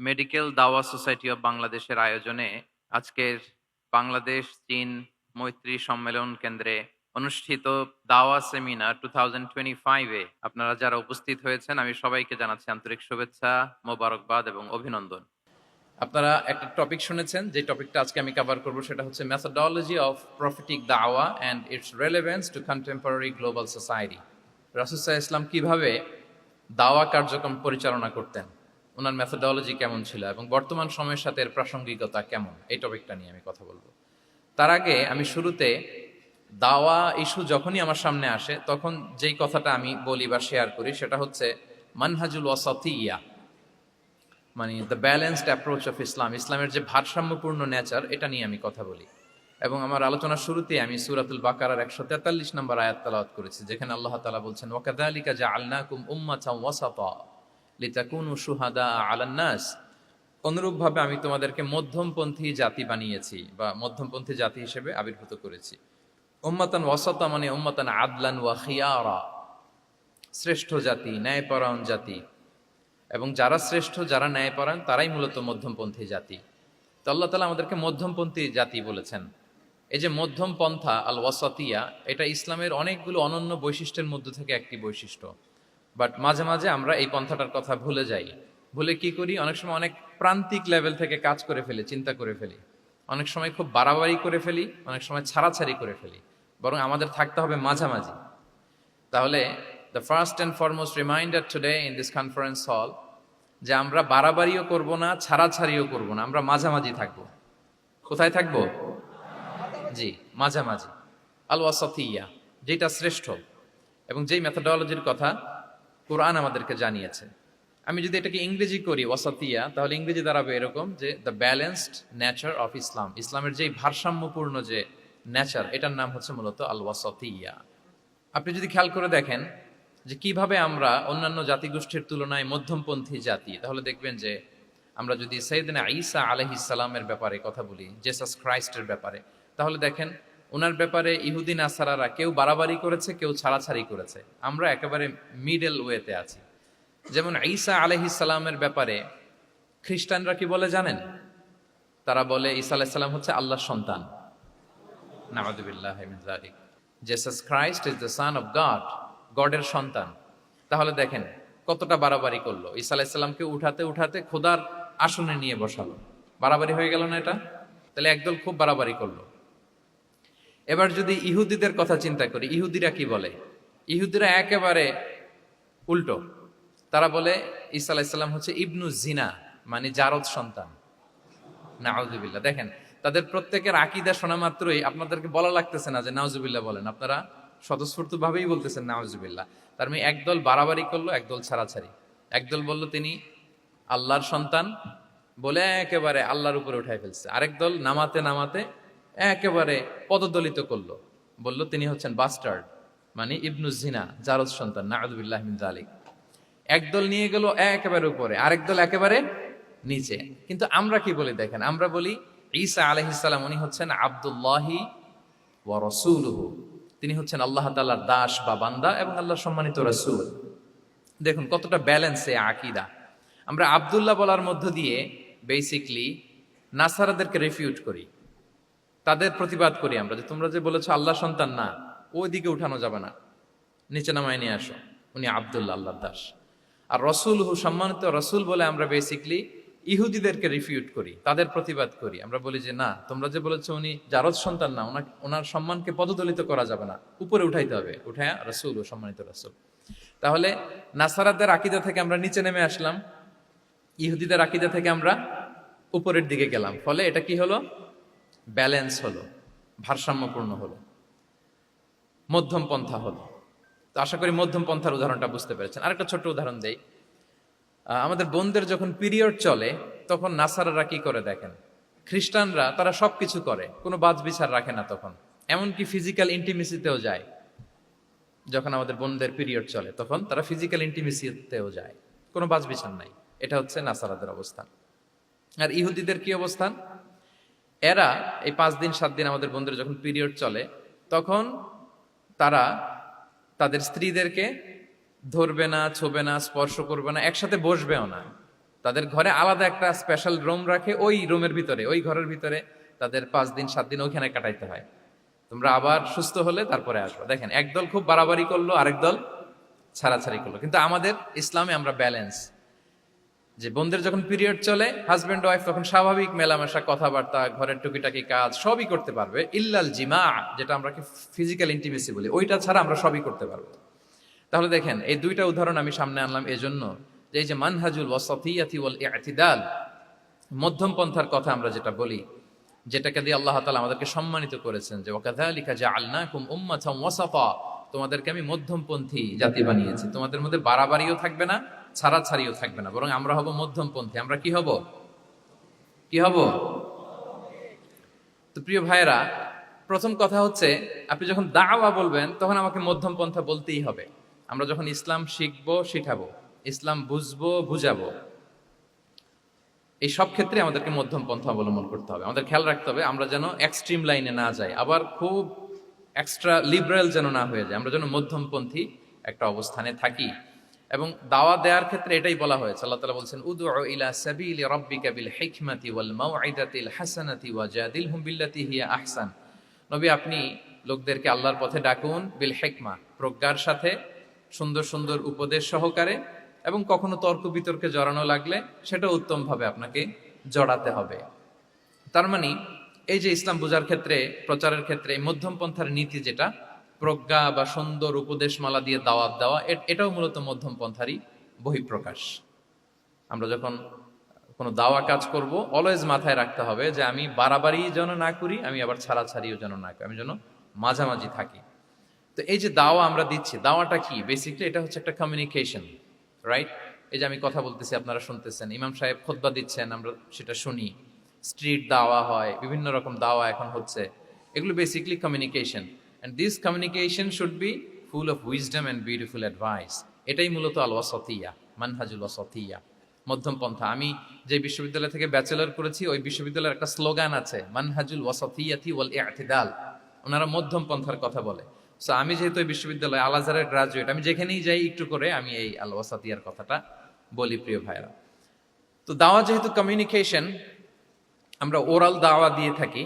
Medical দাওয়া society of বাংলাদেশের আয়োজনে আজকের বাংলাদেশ চীন মৈত্রী সম্মেলন কেন্দ্রে অনুষ্ঠিত দাওয়া সেমিনার 2025-এ আপনারা যারা উপস্থিত হয়েছেন আমি সবাইকে জানাচ্ছি আন্তরিক শুভেচ্ছা, মোবারকবাদ এবং অভিনন্দন। আপনারা একটা টপিক শুনেছেন, যে টপিকটা আজকে আমি কভার করব সেটা হচ্ছে মেথোডোলজি অফ প্রফিটিক দাওয়া and its relevance to contemporary global society. রাসূল সাল্লাল্লাহু আলাইহি ওয়াসাল্লাম কিভাবে দাওয়া কার্যক্রম পরিচালনা করতেন, ওনার মেথোডোলজি কেমন ছিল এবং বর্তমান সময়ের সাথে এর প্রাসঙ্গিকতা কেমন, এই টপিকটা নিয়ে আমি কথা বলবো। তার আগে আমি শুরুতে দাওয়া ইস্যু যখনই আমার সামনে আসে তখন যেই কথাটা আমি বলি বা শেয়ার করি সেটা হচ্ছে মানহাজুল ওয়াসাতিয়া, মানে the balanced approach of Islam, ইসলামের যে ভারসাম্যপূর্ণ নেচার, এটা নিয়ে আমি কথা বলি। এবং আমার আলোচনার শুরুতে আমি সূরাতুল বাকারার 143 নম্বর আয়াত তেলাওয়াত করেছি, যেখানে আল্লাহ তাআলা বলছেন ওয়াকাযালিকা জাআলনাকুম উম্মাতাও ওয়াসাতা লিতাকুনু শুহাদা আলান নাস। অনুরূপভাবে আমি তোমাদেরকে মধ্যমপন্থী জাতি বানিয়েছি বা মধ্যমপন্থী জাতি হিসেবে আবির্ভূত করেছি। উম্মাতান ওয়াসাতা মানে উম্মাতান আদলান ওয়া খিয়ারা, শ্রেষ্ঠ জাতি, ন্যায়পরায়ণ জাতি। এবং যারা শ্রেষ্ঠ, যারা ন্যায়পরায়ণ, তারাই মূলত মধ্যমপন্থী জাতি। তো আল্লাহ তাআলা আমাদেরকে মধ্যমপন্থী জাতি বলেছেন। এই যে মধ্যম পন্থা আল ওয়াসাতিয়া, এটা ইসলামের অনেকগুলো অনন্য বৈশিষ্ট্যের মধ্যে থেকে একটি বৈশিষ্ট্য। বাট মাঝে মাঝে আমরা এই পন্থাটার কথা ভুলে যাই। ভুলে কি করি, অনেক সময় অনেক প্রান্তিক লেভেল থেকে কাজ করে ফেলি, চিন্তা করে ফেলি। অনেক সময় খুব বাড়াবাড়ি করে ফেলি, অনেক সময় ছাড়াছাড়ি করে ফেলি। বরং আমাদের থাকতে হবে মাঝামাঝি। তাহলে the first and foremost reminder today in this conference hall, যে আমরা বাড়াবাড়িও করব না, ছাড়াছাড়িও করব না, আমরা মাঝামাঝি থাকবো। কোথায় থাকবো? জি, মাঝামাঝি। আল ওয়াসাতিয়া, যেটা শ্রেষ্ঠ এবং যেই মেথোডোলজির কথা কোরআন আমাদেরকে জানিয়েছে। আমি যদি এটাকে ইংরেজি করি ওয়াসাতিয়া, তাহলে ইংরেজি দাঁড়াবে এরকম যে the balanced nature of Islam, ইসলামের যেই ভারসাম্যপূর্ণ যে নেচার, এটার নাম হচ্ছে মূলত আল ওয়াসাতিয়া। আপনি যদি খেয়াল করে দেখেন যে কিভাবে আমরা অন্যান্য জাতিগোষ্ঠীর তুলনায় মধ্যমপন্থী জাতি, তাহলে দেখবেন যে আমরা যদি সাইয়েদনা ঈসা আলাইহিস সালামের ব্যাপারে কথা বলি, জেসাস ক্রাইস্টের ব্যাপারে, তাহলে দেখেন ওনার ব্যাপারে ইহুদি নাসারারা কেউ বাড়াবাড়ি করেছে, কেউ ছাড়াছাড়ি করেছে। আমরা একেবারে মিডল ওয়েতে আছি। যেমন ঈসা আলাইহিস সালামের ব্যাপারে খ্রিস্টানরা কি বলে জানেন? তারা বলে ঈসা আলাইহিস সালাম হচ্ছে আল্লাহর সন্তান। নাউযুবিল্লাহি মিন যালিক। Jesus Christ is the son of God, গডের সন্তান। তাহলে দেখেন কতটা বাড়াবাড়ি করলো। ঈসা আলাইহিস সালামকে উঠাতে উঠাতে খোদার আসনে নিয়ে বসালো। বাড়াবাড়ি হয়ে গেল না এটা? তাহলে একদল খুব বাড়াবাড়ি করলো। এবার যদি ইহুদিদের কথা চিন্তা করি, ইহুদিরা কি বলে? ইহুদিরা একেবারে উল্টো। তারা বলে ঈসা আলাইহিস সালাম হচ্ছে ইবনু জিনা, মানে জারদ সন্তান। নাউযুবিল্লাহ। দেখেন তাদের প্রত্যেকের আকীদা শোনা মাত্রই আপনাদেরকে বলা লাগতেছে না যে নাউযুবিল্লাহ বলেন, আপনারা স্বতঃস্ফূর্ত ভাবেই বলতেছেন নাউযুবিল্লাহ। তার মানে একদল বাড়াবাড়ি করলো, একদল ছাড়াছাড়ি। একদল বলল তিনি আল্লাহর সন্তান বলে একেবারে আল্লাহর উপরে উঠাই ফেলছে। আরেক দল নামাতে নামাতে একেবারে পদদলিত করলো, বলল তিনি হচ্ছেন বাস্টার্ড, মানে ইবনু জিনা, জারদ সন্তান। নাউযুবিল্লাহ মিন যালিক। একদল নিয়ে গেল একেবারে উপরে, আরেক দল একেবারে নিচে। কিন্তু আমরা কি বলি দেখেন, আমরা বলি ঈসা আলাইহিস সালাম উনি হচ্ছেন আব্দুল্লাহি ওয়া রাসূলুহু, তিনি হচ্ছেন আল্লাহ তাআলার দাস বা বান্দা এবং আল্লাহর সম্মানিত রাসূল। দেখুন কতটা ব্যালেন্স এই আকীদা। আমরা আব্দুল্লাহ বলার মধ্য দিয়ে বেসিক্যালি নাসারাদেরকে রিফিউট করি, তাদের প্রতিবাদ করি আমরা যে তোমরা যে বলেছো আল্লাহ সন্তান না, ওইদিকে উঠানো যাবে না, নিচে নামায় নিয়ে আসো, উনি আব্দুল্লাহ, আল্লাহর দাস। আর রসুলহু, সম্মানিত রসুল বলে আমরা বেসিক্যালি ইহুদিদেরকে রিফিউট করি, তাদের প্রতিবাদ করি। আমরা বলি যে না, তোমরা যে বলেছো উনি জারদ সন্তান না, ওনার সম্মানকে পদদলিত করা যাবে না, উপরে উঠাইতে হবে, উঠায় রসুল ও সম্মানিত রসুল। তাহলে নাসারাদের আকীদা থেকে আমরা নিচে নেমে আসলাম, ইহুদিদের আকীদা থেকে আমরা উপরের দিকে গেলাম। ফলে এটা কি হলো? ব্যালেন্স হলো, ভারসাম্যপূর্ণ হলো, মধ্যম পন্থা হলো। তো আশা করি মধ্যম পন্থার উদাহরণটা বুঝতে পেরেছেন। আরেকটা ছোট্ট উদাহরণ দেই। আমাদের বোনদের যখন পিরিয়ড চলে তখন নাসারারা কি করে দেখেন, খ্রিস্টানরা তারা সবকিছু করে, কোনো বাজ বিচার রাখে না তখন, এমনকি ফিজিক্যাল ইন্টিমেসিতেও যায়। যখন আমাদের বোনদের পিরিয়ড চলে তখন তারা ফিজিক্যাল ইন্টিমেসিতেও যায়, কোনো বাজ বিচার নাই। এটা হচ্ছে নাসারাদের অবস্থান। আর ইহুদিদের কি অবস্থান? এরা এই 5 দিন 7 দিন আমাদের বোনদের যখন পিরিয়ড চলে তখন তারা তাদের স্ত্রীদেরকে ধরবে না, ছোবে না, স্পর্শ করবে না, একসাথে বসবেও না। তাদের ঘরে আলাদা একটা স্পেশাল রুম রাখে, ওই রুমের ভিতরে, ওই ঘরের ভিতরে তাদের 5 দিন 7 দিন ওইখানে কাটাইতে হয়। তোমরা আবার সুস্থ হলে তারপরে আসবো। দেখেন, একদল খুব বাড়াবাড়ি করলো, আরেক দল ছাড়াছাড়ি করলো। কিন্তু আমাদের ইসলামে আমরা ব্যালেন্স, যে বোনদের যখন পিরিয়ড চলে, হাজবেন্ড ওয়াইফ তখন স্বাভাবিক মেলামেশা, কথাবার্তা, ঘরের টুকিটাকি কাজ সবই করতে পারবে, ইল্লাল জিমা, যেটা আমরা ফিজিক্যাল ইন্টিমেসি বলি, ওইটা ছাড়া আমরা সবই করতে পারবো। তাহলে দেখেন, এই দুইটা উদাহরণ আমি সামনে আনলাম এজন্য যে এই যে মানহাজুল ওয়াসাতিয়াতি ওয়াল ইতিদাল, মধ্যম পন্থার কথা আমরা যেটা বলি, যেটাকে দিয়ে আল্লাহ তাআলা আমাদেরকে সম্মানিত করেছেন, যে ওয়াকাযালিকা জাআলনাকুম উম্মাতাম ওয়াসাতা, তোমাদেরকে আমি মধ্যমপন্থী জাতি বানিয়েছি, তোমাদের মধ্যে বাড়াবাড়িও থাকবে না, ছাড়াছাড়িও থাকবে না, বরং আমরা হব মধ্যমপন্থী। আমরা কি হব? কি হব? তো প্রিয় ভাইয়েরা, প্রথম কথা হচ্ছে, আপনি যখন দাওয়া বলবেন তখন আমাকে মধ্যম পন্থা বলতেই হবে। আমরা যখন ইসলাম শিখবো, শিখাবো, ইসলাম বুঝবো, বুঝাবো, এই সব ক্ষেত্রে আমাদেরকে মধ্যম পন্থা অবলম্বন করতে হবে। আমাদের খেয়াল রাখতে হবে আমরা যেন এক্সট্রিম লাইনে না যাই, আবার খুব এক্সট্রা লিবারেল যেন না হয়ে যায়, আমরা যেন মধ্যমপন্থী একটা অবস্থানে থাকি। এবং দাওয়া দেওয়ার ক্ষেত্রে এটাই বলা হয়েছে, আল্লাহ তাআলা বলছেন, উদউ ইলা সাবিলি রাব্বিকা বিল হিকমাতি ওয়াল মাউইদাতিল হাসানাতি ওয়াজাদিলহুম বিল্লাতি হিয়া আহসান। নবী, আপনি লোকদেরকে আল্লাহর পথে ডাকুন, বিল হিকমা, প্রজ্ঞার সাথে, সুন্দর সুন্দর উপদেশ সহকারে, এবং কখনো তর্ক বিতর্কে জড়ানো লাগলে সেটা উত্তম ভাবে আপনাকে জড়াতে হবে। তার মানে এই যে ইসলাম বোঝার ক্ষেত্রে, প্রচারের ক্ষেত্রে এই মধ্যম পন্থার নীতি, যেটা প্রজ্ঞা বা সুন্দর উপদেশমালা দিয়ে দাওয়াত দেওয়া, এটাও মূলত মধ্যম পন্থারই বহিঃপ্রকাশ। আমরা যখন কোনো দাওয়া কাজ করব, অলওয়েজ মাথায় রাখতে হবে যে আমি বাড়াবাড়ি যেন না করি, আমি আবার ছাড়াছাড়িও যেন না করি, আমি যেন মাঝামাঝি থাকি। তো এই যে দাওয়া আমরা দিচ্ছি, দাওয়াটা কি? বেসিক্যালি এটা হচ্ছে একটা কমিউনিকেশন, রাইট? এই যে আমি কথা বলতেছি, আপনারা শুনতেছেন, ইমাম সাহেব খুতবা দিচ্ছেন, আমরা সেটা শুনি, স্ট্রিট দাওয়া হয়, বিভিন্ন রকম দাওয়া এখন হচ্ছে, এগুলো basically communication. And this communication should be full of wisdom and beautiful advice. এটাই মূলত আল ওয়াসাতিয়া, মানহাজুল ওয়াসাতিয়া, মধ্যম পন্থা। আমি যে বিশ্ববিদ্যালয় থেকে ব্যাচেলর করেছি, ওই বিশ্ববিদ্যালয়ের একটা স্লোগান আছে, মানহাজুল ওয়াসাতিয়াতি ওয়াল ইতিদাল। ওনারা মধ্যম পন্থার কথা বলে। সো আমি যেহেতু এই বিশ্ববিদ্যালয় আল আজহারের গ্রাজুয়েট, আমি যেখানেই যাই একটু করে আমি এই আল ওয়াসাতিয়ার কথাটা বলি, প্রিয় ভাইরা। তো দাওয়া যেহেতু কমিউনিকেশন, আমরা ওরাল দাওয়া দিয়ে থাকি,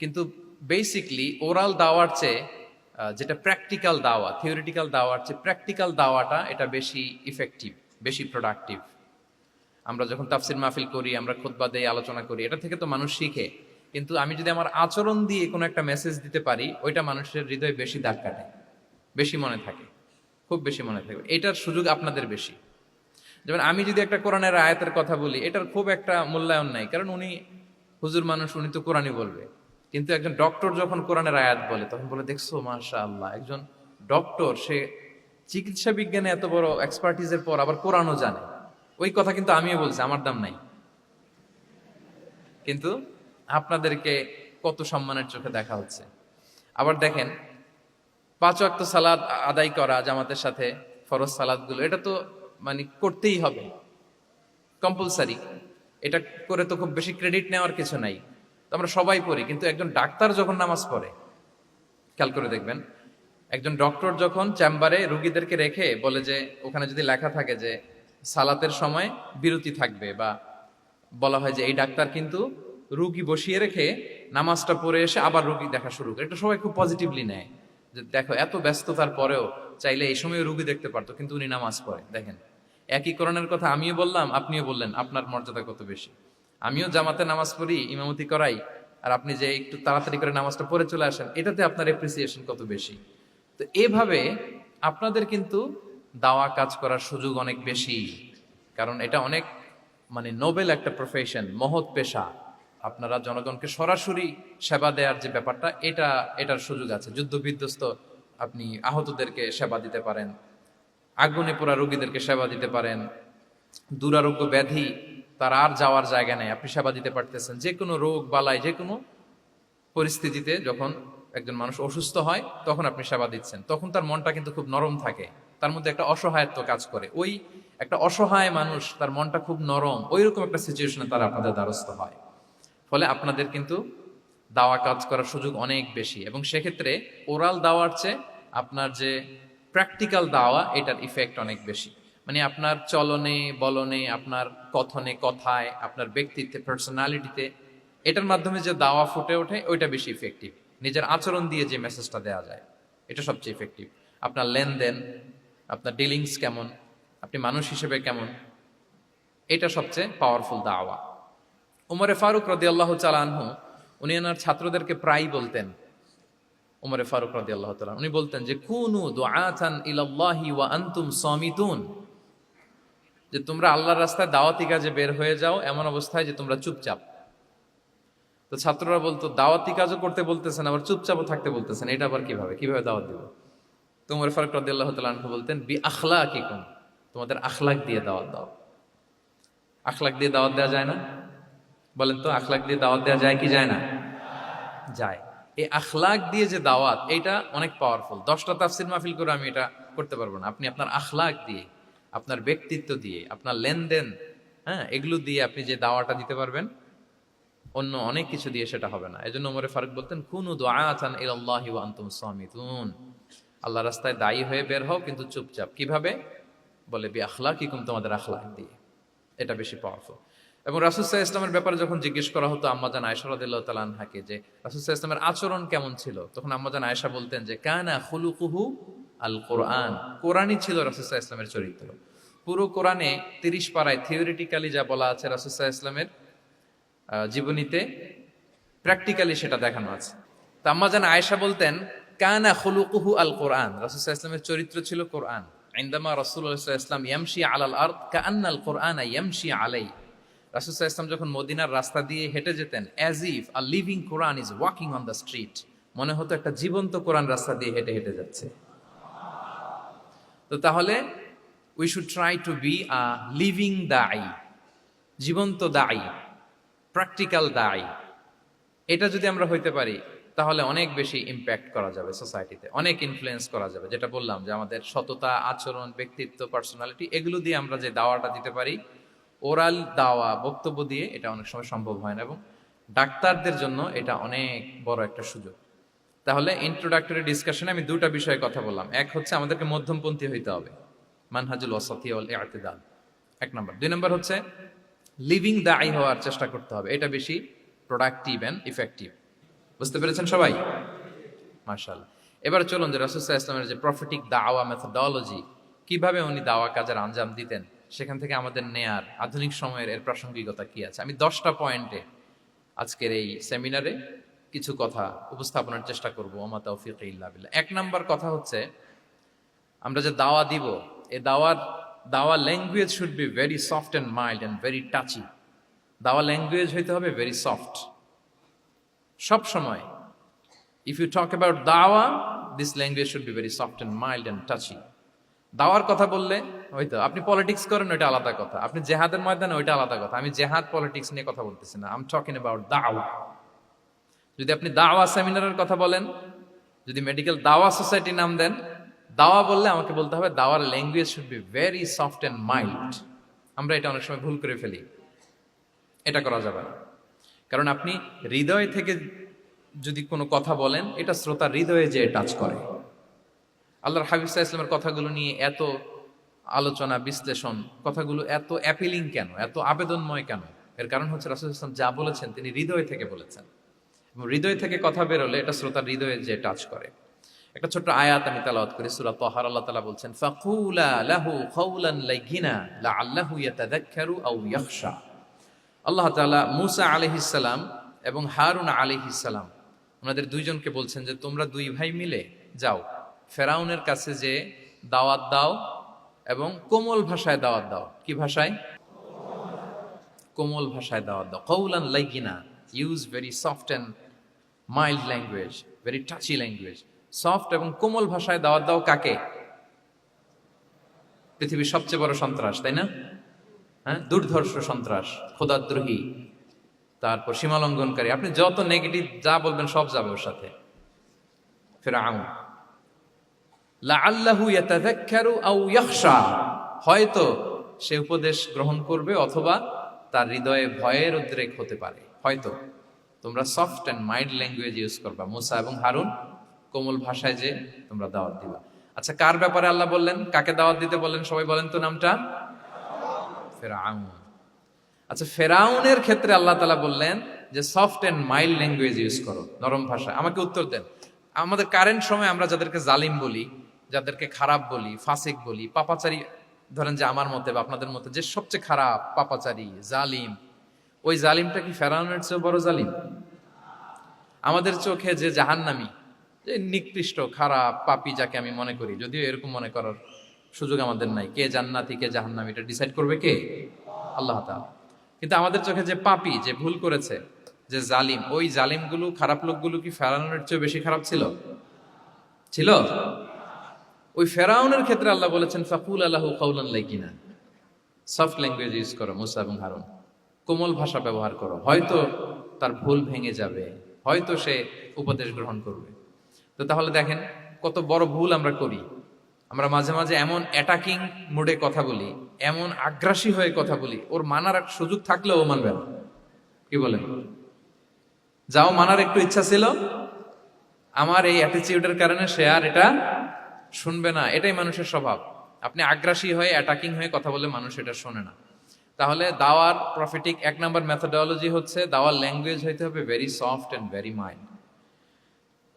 কিন্তু বেসিকলি ওরাল দাওয়ার চেয়ে যেটা প্র্যাকটিক্যাল দাওয়া, থিওরিটিক্যাল দাওয়ার চেয়ে প্র্যাকটিক্যাল দাওয়াটা এটা বেশি ইফেক্টিভ, বেশি প্রোডাক্টিভ। আমরা যখন তাফসির মাহফিল করি, আমরা খুতবা দেই, আলোচনা করি, এটা থেকে তো মানুষ শিখে। কিন্তু আমি যদি আমার আচরণ দিয়ে কোনো একটা মেসেজ দিতে পারি, ওইটা মানুষের হৃদয়ে বেশি দাগ কাটে, বেশি মনে থাকে, খুব বেশি মনে থাকবে। এটার সুযোগ আপনাদের বেশি। যেমন আমি যদি একটা কোরআনের আয়াতের কথা বলি, এটার খুব একটা মূল্যায়ন নাই, কারণ উনি হুজুর মানুষ, উনি তো কোরআনই বলবে। কিন্তু একজন ডক্টর যখন কোরআনের আয়াত বলে, তখন বলে, দেখছো মাশাআল্লাহ, একজন ডক্টর, সে চিকিৎসা বিজ্ঞানে এত বড় এক্সপার্টিজের পর আবার কোরআনও জানে। ওই কথা কিন্তু আমিও বলছি, আমার দাম নাই। কিন্তু আপনাদেরকে কত সম্মানের চোখে দেখা হচ্ছে। আবার দেখেন, 5 ওয়াক্ত সালাত আদায় করা জামাতের সাথে, ফরজ সালাতগুলো, এটা তো মানে করতেই হবে, কম্পালসারি। এটা করে তো খুব বেশি ক্রেডিট নেওয়ার কিছু নাই, তো আমরা সবাই পড়ি। কিন্তু একজন ডাক্তার যখন নামাজ পড়ে, খেয়াল করে দেখবেন, একজন ডক্টর যখন চেম্বারে রুগীদেরকে রেখে বলে যে, ওখানে যদি লেখা থাকে যে সালাতের সময় বিরতি থাকবে, বা বলা হয় যে এই ডাক্তার কিন্তু রুগী বসিয়ে রেখে নামাজটা পড়ে এসে আবার রুগী দেখা শুরু করে, এটা সবাই খুব পজিটিভলি নেয়, যে দেখো এত ব্যস্ততার পরেও চাইলে এই সময় রুগী দেখতে পারতো, কিন্তু উনি নামাজ পড়ে। দেখেন, একই করণের কথা আমিও বললাম, আপনিও বললেন, আপনার মর্যাদা কত বেশি। আমিও জামাতে নামাজ পড়ি, ইমামতি করাই, আর আপনি যে একটু তাড়াতাড়ি করে নামাজটা পড়ে চলে আসেন, এটাতে আপনার এপ্রিসিয়েশন কত বেশি। তো এভাবে আপনাদের কিন্তু দাওয়া কাজ করার সুযোগ অনেক বেশি, কারণ এটা অনেক মানে নোবেল একটা প্রফেশন, মহৎ পেশা। আপনারা জনগণকে সরাসরি সেবা দেওয়ার যে ব্যাপারটা, এটার সুযোগ আছে। যুদ্ধ বিধ্বস্ত আপনি আহতদেরকে সেবা দিতে পারেন, আগুনে পোড়া রোগীদেরকে সেবা দিতে পারেন, দুরারোগ্য ব্যাধি, তার আর যাওয়ার জায়গা নেই, আপনি সেবা দিতে পারতেছেন। যে কোনো রোগ বালাই, যে কোনো পরিস্থিতিতে যখন একজন মানুষ অসুস্থ হয়, তখন আপনি সেবা দিচ্ছেন, তখন তার মনটা কিন্তু খুব নরম থাকে, তার মধ্যে একটা অসহায়ত্ব কাজ করে। ওই একটা অসহায় মানুষ, তার মনটা খুব নরম, ওই রকম একটা সিচুয়েশনে তারা আপনাদের দ্বারস্থ হয়। ফলে আপনাদের কিন্তু দাওয়া কাজ করার সুযোগ অনেক বেশি, এবং সেক্ষেত্রে ওরাল দাওয়ার চেয়ে আপনার যে প্র্যাকটিক্যাল দাওয়া, এটার ইফেক্ট অনেক বেশি। মানে আপনার চলনে বলনে, আপনার কথনে, কথায়, আপনার ব্যক্তিত্বে, পার্সোনালিটিতে, এটার মাধ্যমে যে দাওয়া ফুটে ওঠে ওইটা বেশি ইফেক্টিভ। নিজের আচরণ দিয়ে যে মেসেজটা দেওয়া যায় এটা সবচেয়ে ইফেক্টিভ। আপনার লেনদেন, আপনার ডিলিংস কেমন, আপনি মানুষ হিসেবে কেমন, এটা সবচেয়ে পাওয়ারফুল দাওয়া। উমরে ফারুক রাদিয়াল্লাহু তাআলা আনহু উনি ওনার ছাত্রদেরকে প্রায় বলতেন, উমরে ফারুক রাদিয়াল্লাহু তাআলা উনি বলতেন যে কুনু দুআতান ইলাল্লাহি ওয়া আনতুম সামিতুন, যে তোমরা আল্লাহর রাস্তায় দাওয়াতি কাজে বের হয়ে যাও এমন অবস্থায় যে তোমরা চুপচাপ। তো ছাত্ররা বলতো দাওয়াতি কাজও করতে বলতেছেন আবার চুপচাপও থাকতে বলতেছেন, এটা আবার কিভাবে দাওয়াত দিব? তো উমর ফারুক রাদিয়াল্লাহু তাআলা আনহু বলতেন বি আখলাকিকুম, তোমাদের আখলাক দিয়ে দাওয়াত দাও। আখলাক দিয়ে দাওয়াত দেওয়া যায় না? বলেন তো, আখলাক দিয়ে দাওয়াত দেওয়া যায় কি যায় না? যায়। এই আখলাক দিয়ে যে দাওয়াত, এটা অনেক পাওয়ারফুল। 10টা তাফসির মাহফিল করে আমি এটা করতে পারবো না। আপনি আপনার আখলাক দিয়ে, আপনার ব্যক্তিত্ব দিয়ে, আপনার লেনদেন, হ্যাঁ, এগুলো দিয়ে আপনি যে দাওয়াটা দিতে পারবেন, অন্য অনেক কিছু দিয়ে সেটা হবে না। এজন্য ওমরে ফারুক বলতেন কুনু দুআতান ইলাল্লাহি ওয়া আনতুম সামিতুন, আল্লাহ রাস্তায় দায়ী হয়ে বের হও কিন্তু চুপচাপ। কিভাবে? বলে বি আখলাকিকুম, তোমাদের আখলাক দিয়ে। এটা বেশি পাওয়ারফুল। এবং রাসূল সাল্লাল্লাহু আলাইহি ওয়াসাল্লামের ব্যাপারে যখন জিজ্ঞেস করা হতো আম্মাজান আয়েশা রাদিয়াল্লাহু তাআলা আনহাকে যে রাসূল সাল্লাল্লাহু আলাইহি ওয়াসাল্লামের আচরণ কেমন ছিল, তখন আম্মাজান আয়েশা বলতেন যে কানা খুলুকুহু আল কোরআন, কোরআনই ছিল রাসূল সাল্লাল্লাহু আলাইহি ওয়াসাল্লামের চরিত্র। পুরো কোরআনে 30 পারায় থিওরিটিক্যালি যা বলা আছে রাসূল সাল্লাল্লাহু আলাইহি ওয়াসাল্লামের জীবনীতে প্র্যাকটিক্যালি সেটা দেখানো আছে। তো আম্মাজান আয়েশা বলতেন কানা খুলুকুহু আল কোরআন, রাসূল সাল্লাল্লাহু আলাইহি ওয়াসাল্লামের চরিত্র ছিল কোরআন। ইনদামা রাসূলুল্লাহ সাল্লাল্লাহু আলাইহি ওয়াসাল্লাম ইয়ামশি আলাল আরদ কাআন্নাল কোরআনা ইয়ামশি আলাইহি, রাসূল সাল্লাল্লাহু আলাইহি ওয়াসাল্লাম যখন মদিনার রাস্তা দিয়ে হেঁটে যেতেন, as if a living Quran is walking on the street, মনে হতো একটা জীবন্ত কোরআন রাস্তা দিয়ে হেঁটে হেঁটে যাচ্ছে। তো তাহলে we should try to be a living দাঈ, জীবন্ত দাঈ, প্র্যাকটিক্যাল দাঈ। এটা যদি আমরা হইতে পারি তাহলে অনেক বেশি ইম্প্যাক্ট করা যাবে সোসাইটিতে, অনেক ইনফ্লুয়েন্স করা যাবে। যেটা বললাম যে আমাদের সততা, আচরণ, ব্যক্তিত্ব, পার্সোনালিটি, এগুলো দিয়ে আমরা যে দাওয়াটা দিতে পারি, ওরাল দাওয়া, বক্তব্য দিয়ে এটা অনেক সময় সম্ভব হয় না। এবং ডাক্তারদের জন্য এটা অনেক বড় একটা সুযোগ। তাহলে ইন্ট্রোডাক্টরি ডিসকাশনে আমি দুটা বিষয়ে কথা বললাম। এক হচ্ছে আমাদেরকে মধ্যমপন্থী হইতে হবে, মানহাজুল ওয়াসাতি ওয়াল ইআতিদাল, 1 নম্বর। 2 নম্বর হচ্ছে লিভিং দাঈ হওয়ার চেষ্টা করতে হবে, এটা বেশি প্রোডাক্টিভ এন্ড ইফেক্টিভ। বুঝতে পেরেছেন সবাই? মাশাআল্লাহ। এবার চলুন যে রাসূল সাল্লাল্লাহু আলাইহি ওয়াসাল্লামের যে প্রফেটিক দাওয়া মেথোডোলজি, কিভাবে উনি দাওয়া কাজের আঞ্জাম দিতেন, সেখান থেকে আমাদের নেয়ার আধুনিক সময়ের এর প্রাসঙ্গিকতা কি আছে, আমি 10টা পয়েন্টে আজকের এই সেমিনারে কিছু কথা উপস্থাপনের চেষ্টা করব। ওমা তাওফীকি ইল্লা বিল্লাহ। 1 নাম্বার কথা হচ্ছে, আমরা যে দাওয়া দিব, এই দাওয়া language should be very soft and mild and very touchy. দাওয়া ল্যাঙ্গুয়েজ হইতে হবে ভেরি সফট। সব সময় ইফ ইউ টক অ্যাবাউট দাওয়া, this language should be very soft and mild and touchy. দাওয়ার কথা বললে হয়তো আপনি পলিটিক্স করেন, ওইটা আলাদা কথা। আপনি জেহাদের ময়দানে, ওইটা আলাদা কথা। আমি জেহাদ পলিটিক্স নিয়ে কথা বলতেছি না, আই এম টকিং অ্যাবাউট দাওয়া। যদি আপনি দাওয়া সেমিনারের কথা বলেন, যদি মেডিকেল দাওয়া সোসাইটি নাম দেন, দাওয়া বললে আমাকে বলতে হবে দাওয়ার language should be very soft and mild. আমরা এটা অনেক সময় ভুল করে ফেলি, এটা করা যাবে না। কারণ আপনি হৃদয় থেকে যদি কোনো কথা বলেন, এটা শ্রোতার হৃদয়ে যে টাচ করে। আল্লাহর হাবিব সাল্লাল্লাহু আলাইহি ওয়াসাল্লামের কথাগুলো নিয়ে এত আলোচনা, বিশ্লেষণ, কথাগুলো এত অ্যাপিলিং কেন, এত আবেদনময় কেন? এর কারণ হচ্ছে রাসূল সাল্লাল্লাহু আলাইহি ওয়াসাল্লাম যা বলেছেন তিনি হৃদয় থেকে বলেছেন, এবং হৃদয় থেকে কথা বেরোলে এটা শ্রোতার হৃদয়ে যে টাচ করে। একটা ছোট্ট আয়াত আমি তেলাওয়াত করি, সূরা তাহার। আল্লাহ তাআলা বলছেন ফাকুলা লাহু কাওলান লাইয়িনা লাআল্লাহু ইয়াতাযাক্কারু আও ইয়াখশা। আল্লাহ তাআলা মূসা আলাইহিস সালাম এবং হারুন আলাইহিস সালাম, ওনাদের দুইজনকে বলছেন যে তোমরা দুই ভাই মিলে যাও ফেরাউনের কাছে, যে দাওয়াত দাও এবং কোমল ভাষায় দাওয়াত দাও। কি ভাষায়? কোমল ভাষায় দাওয়াত দাও। কাওলান লাইয়িনা, use very soft and mild language, very touchy language. Soft এবং কোমল ভাষায় দাওয়াত দাও কাকে? পৃথিবীর সবচেয়ে বড় সন্ত্রাস, তাই না? হ্যাঁ, দুর্ধর্ষ সন্ত্রাস, খোদাদ্রোহী, তারপর সীমালঙ্ঘনকারী। আপনি যত নেগেটিভ যা বলবেন সব যাবে ওর সাথে। ফিরআউন, লাআল্লাহু ইয়াতাযাক্কারু আও ইয়াখশা, হয়তো সে উপদেশ গ্রহণ করবে অথবা তার হৃদয়ে ভয়ের উদ্রেক হতে পারে। হয়তো তোমরা soft and mild language use করবা। মুসা এবং হারুন কোমল ভাষায় যে তোমরা দাওয়াত দিবা। আচ্ছা, কার ব্যাপারে আল্লাহ বললেন, কাকে দাওয়াত দিতে বললেন? সবাই বলেন তো নামটা। ফিরআউন। আচ্ছা, ফেরাউনের ক্ষেত্রে আল্লাহ তাআলা বললেন যে soft and mild language use করো, নরম ভাষা। আমাকে উত্তর দেন, আমাদের কারেন্ট সময় আমরা যাদেরকে জালিম বলি, যাদেরকে খারাপ বলি, ফাসিক বলি, পাপাচারী, ধরেন যে আমার মতে বা আপনাদের মতে যে সবচেয়ে খারাপ, পাপাচারী, জালিম, ওই জালিমটা কি ফেরাউনের চেয়ে বড় জালিম? আমাদের চোখে যে জাহান্নামী, যে নিকৃষ্ট খারাপ পাপী যাকে আমি মনে করি, যদিও এরকম মনে করার সুযোগ আমাদের নাই, কে জান্নাতি কে জাহান্নামী এটা ডিসাইড করবে কে? আল্লাহ তাআলা। কিন্তু আমাদের চোখে যে পাপী, যে ভুল করেছে, যে জালিম, ওই জালিমগুলো, খারাপ লোকগুলো কি ফেরাউনের চেয়ে বেশি খারাপ ছিল? ছিল? ওই ফেরাউনের ক্ষেত্রে আল্লাহ বলেছেন ফাকুল আলাহু কাউলান লাইকিনা, সফট ল্যাঙ্গুয়েজ ইউজ করো মুসা এবং হারুন, কোমল ভাষা ব্যবহার করো, হয়তো তার ভুল ভেঙে যাবে, হয়তো সে উপদেশ গ্রহণ করবে। তো তাহলে দেখেন কত বড় ভুল আমরা করি। আমরা মাঝে মাঝে এমন অ্যাটাকিং মুডে কথা বলি, এমন আগ্রাসী হয়ে কথা বলি, ওর মানার এক সুযোগ থাকলেও ও মানবে না। কি বলেন? যাও মানার একটু ইচ্ছা ছিল, আমার এই অ্যাটিটিউডের কারণে সে আর এটা শুনবে না। এটাই মানুষের স্বভাব। আপনি আগ্রাসী হয়ে অ্যাটাকিং হয়ে কথা বলে মানুষ এটা শোনে না। তাহলে দাওয়ার প্রফিটিক এক নাম্বার মেথোডোলজি হচ্ছে দাওয়ার ল্যাঙ্গুয়েজ হইতে হবে very soft and very mild.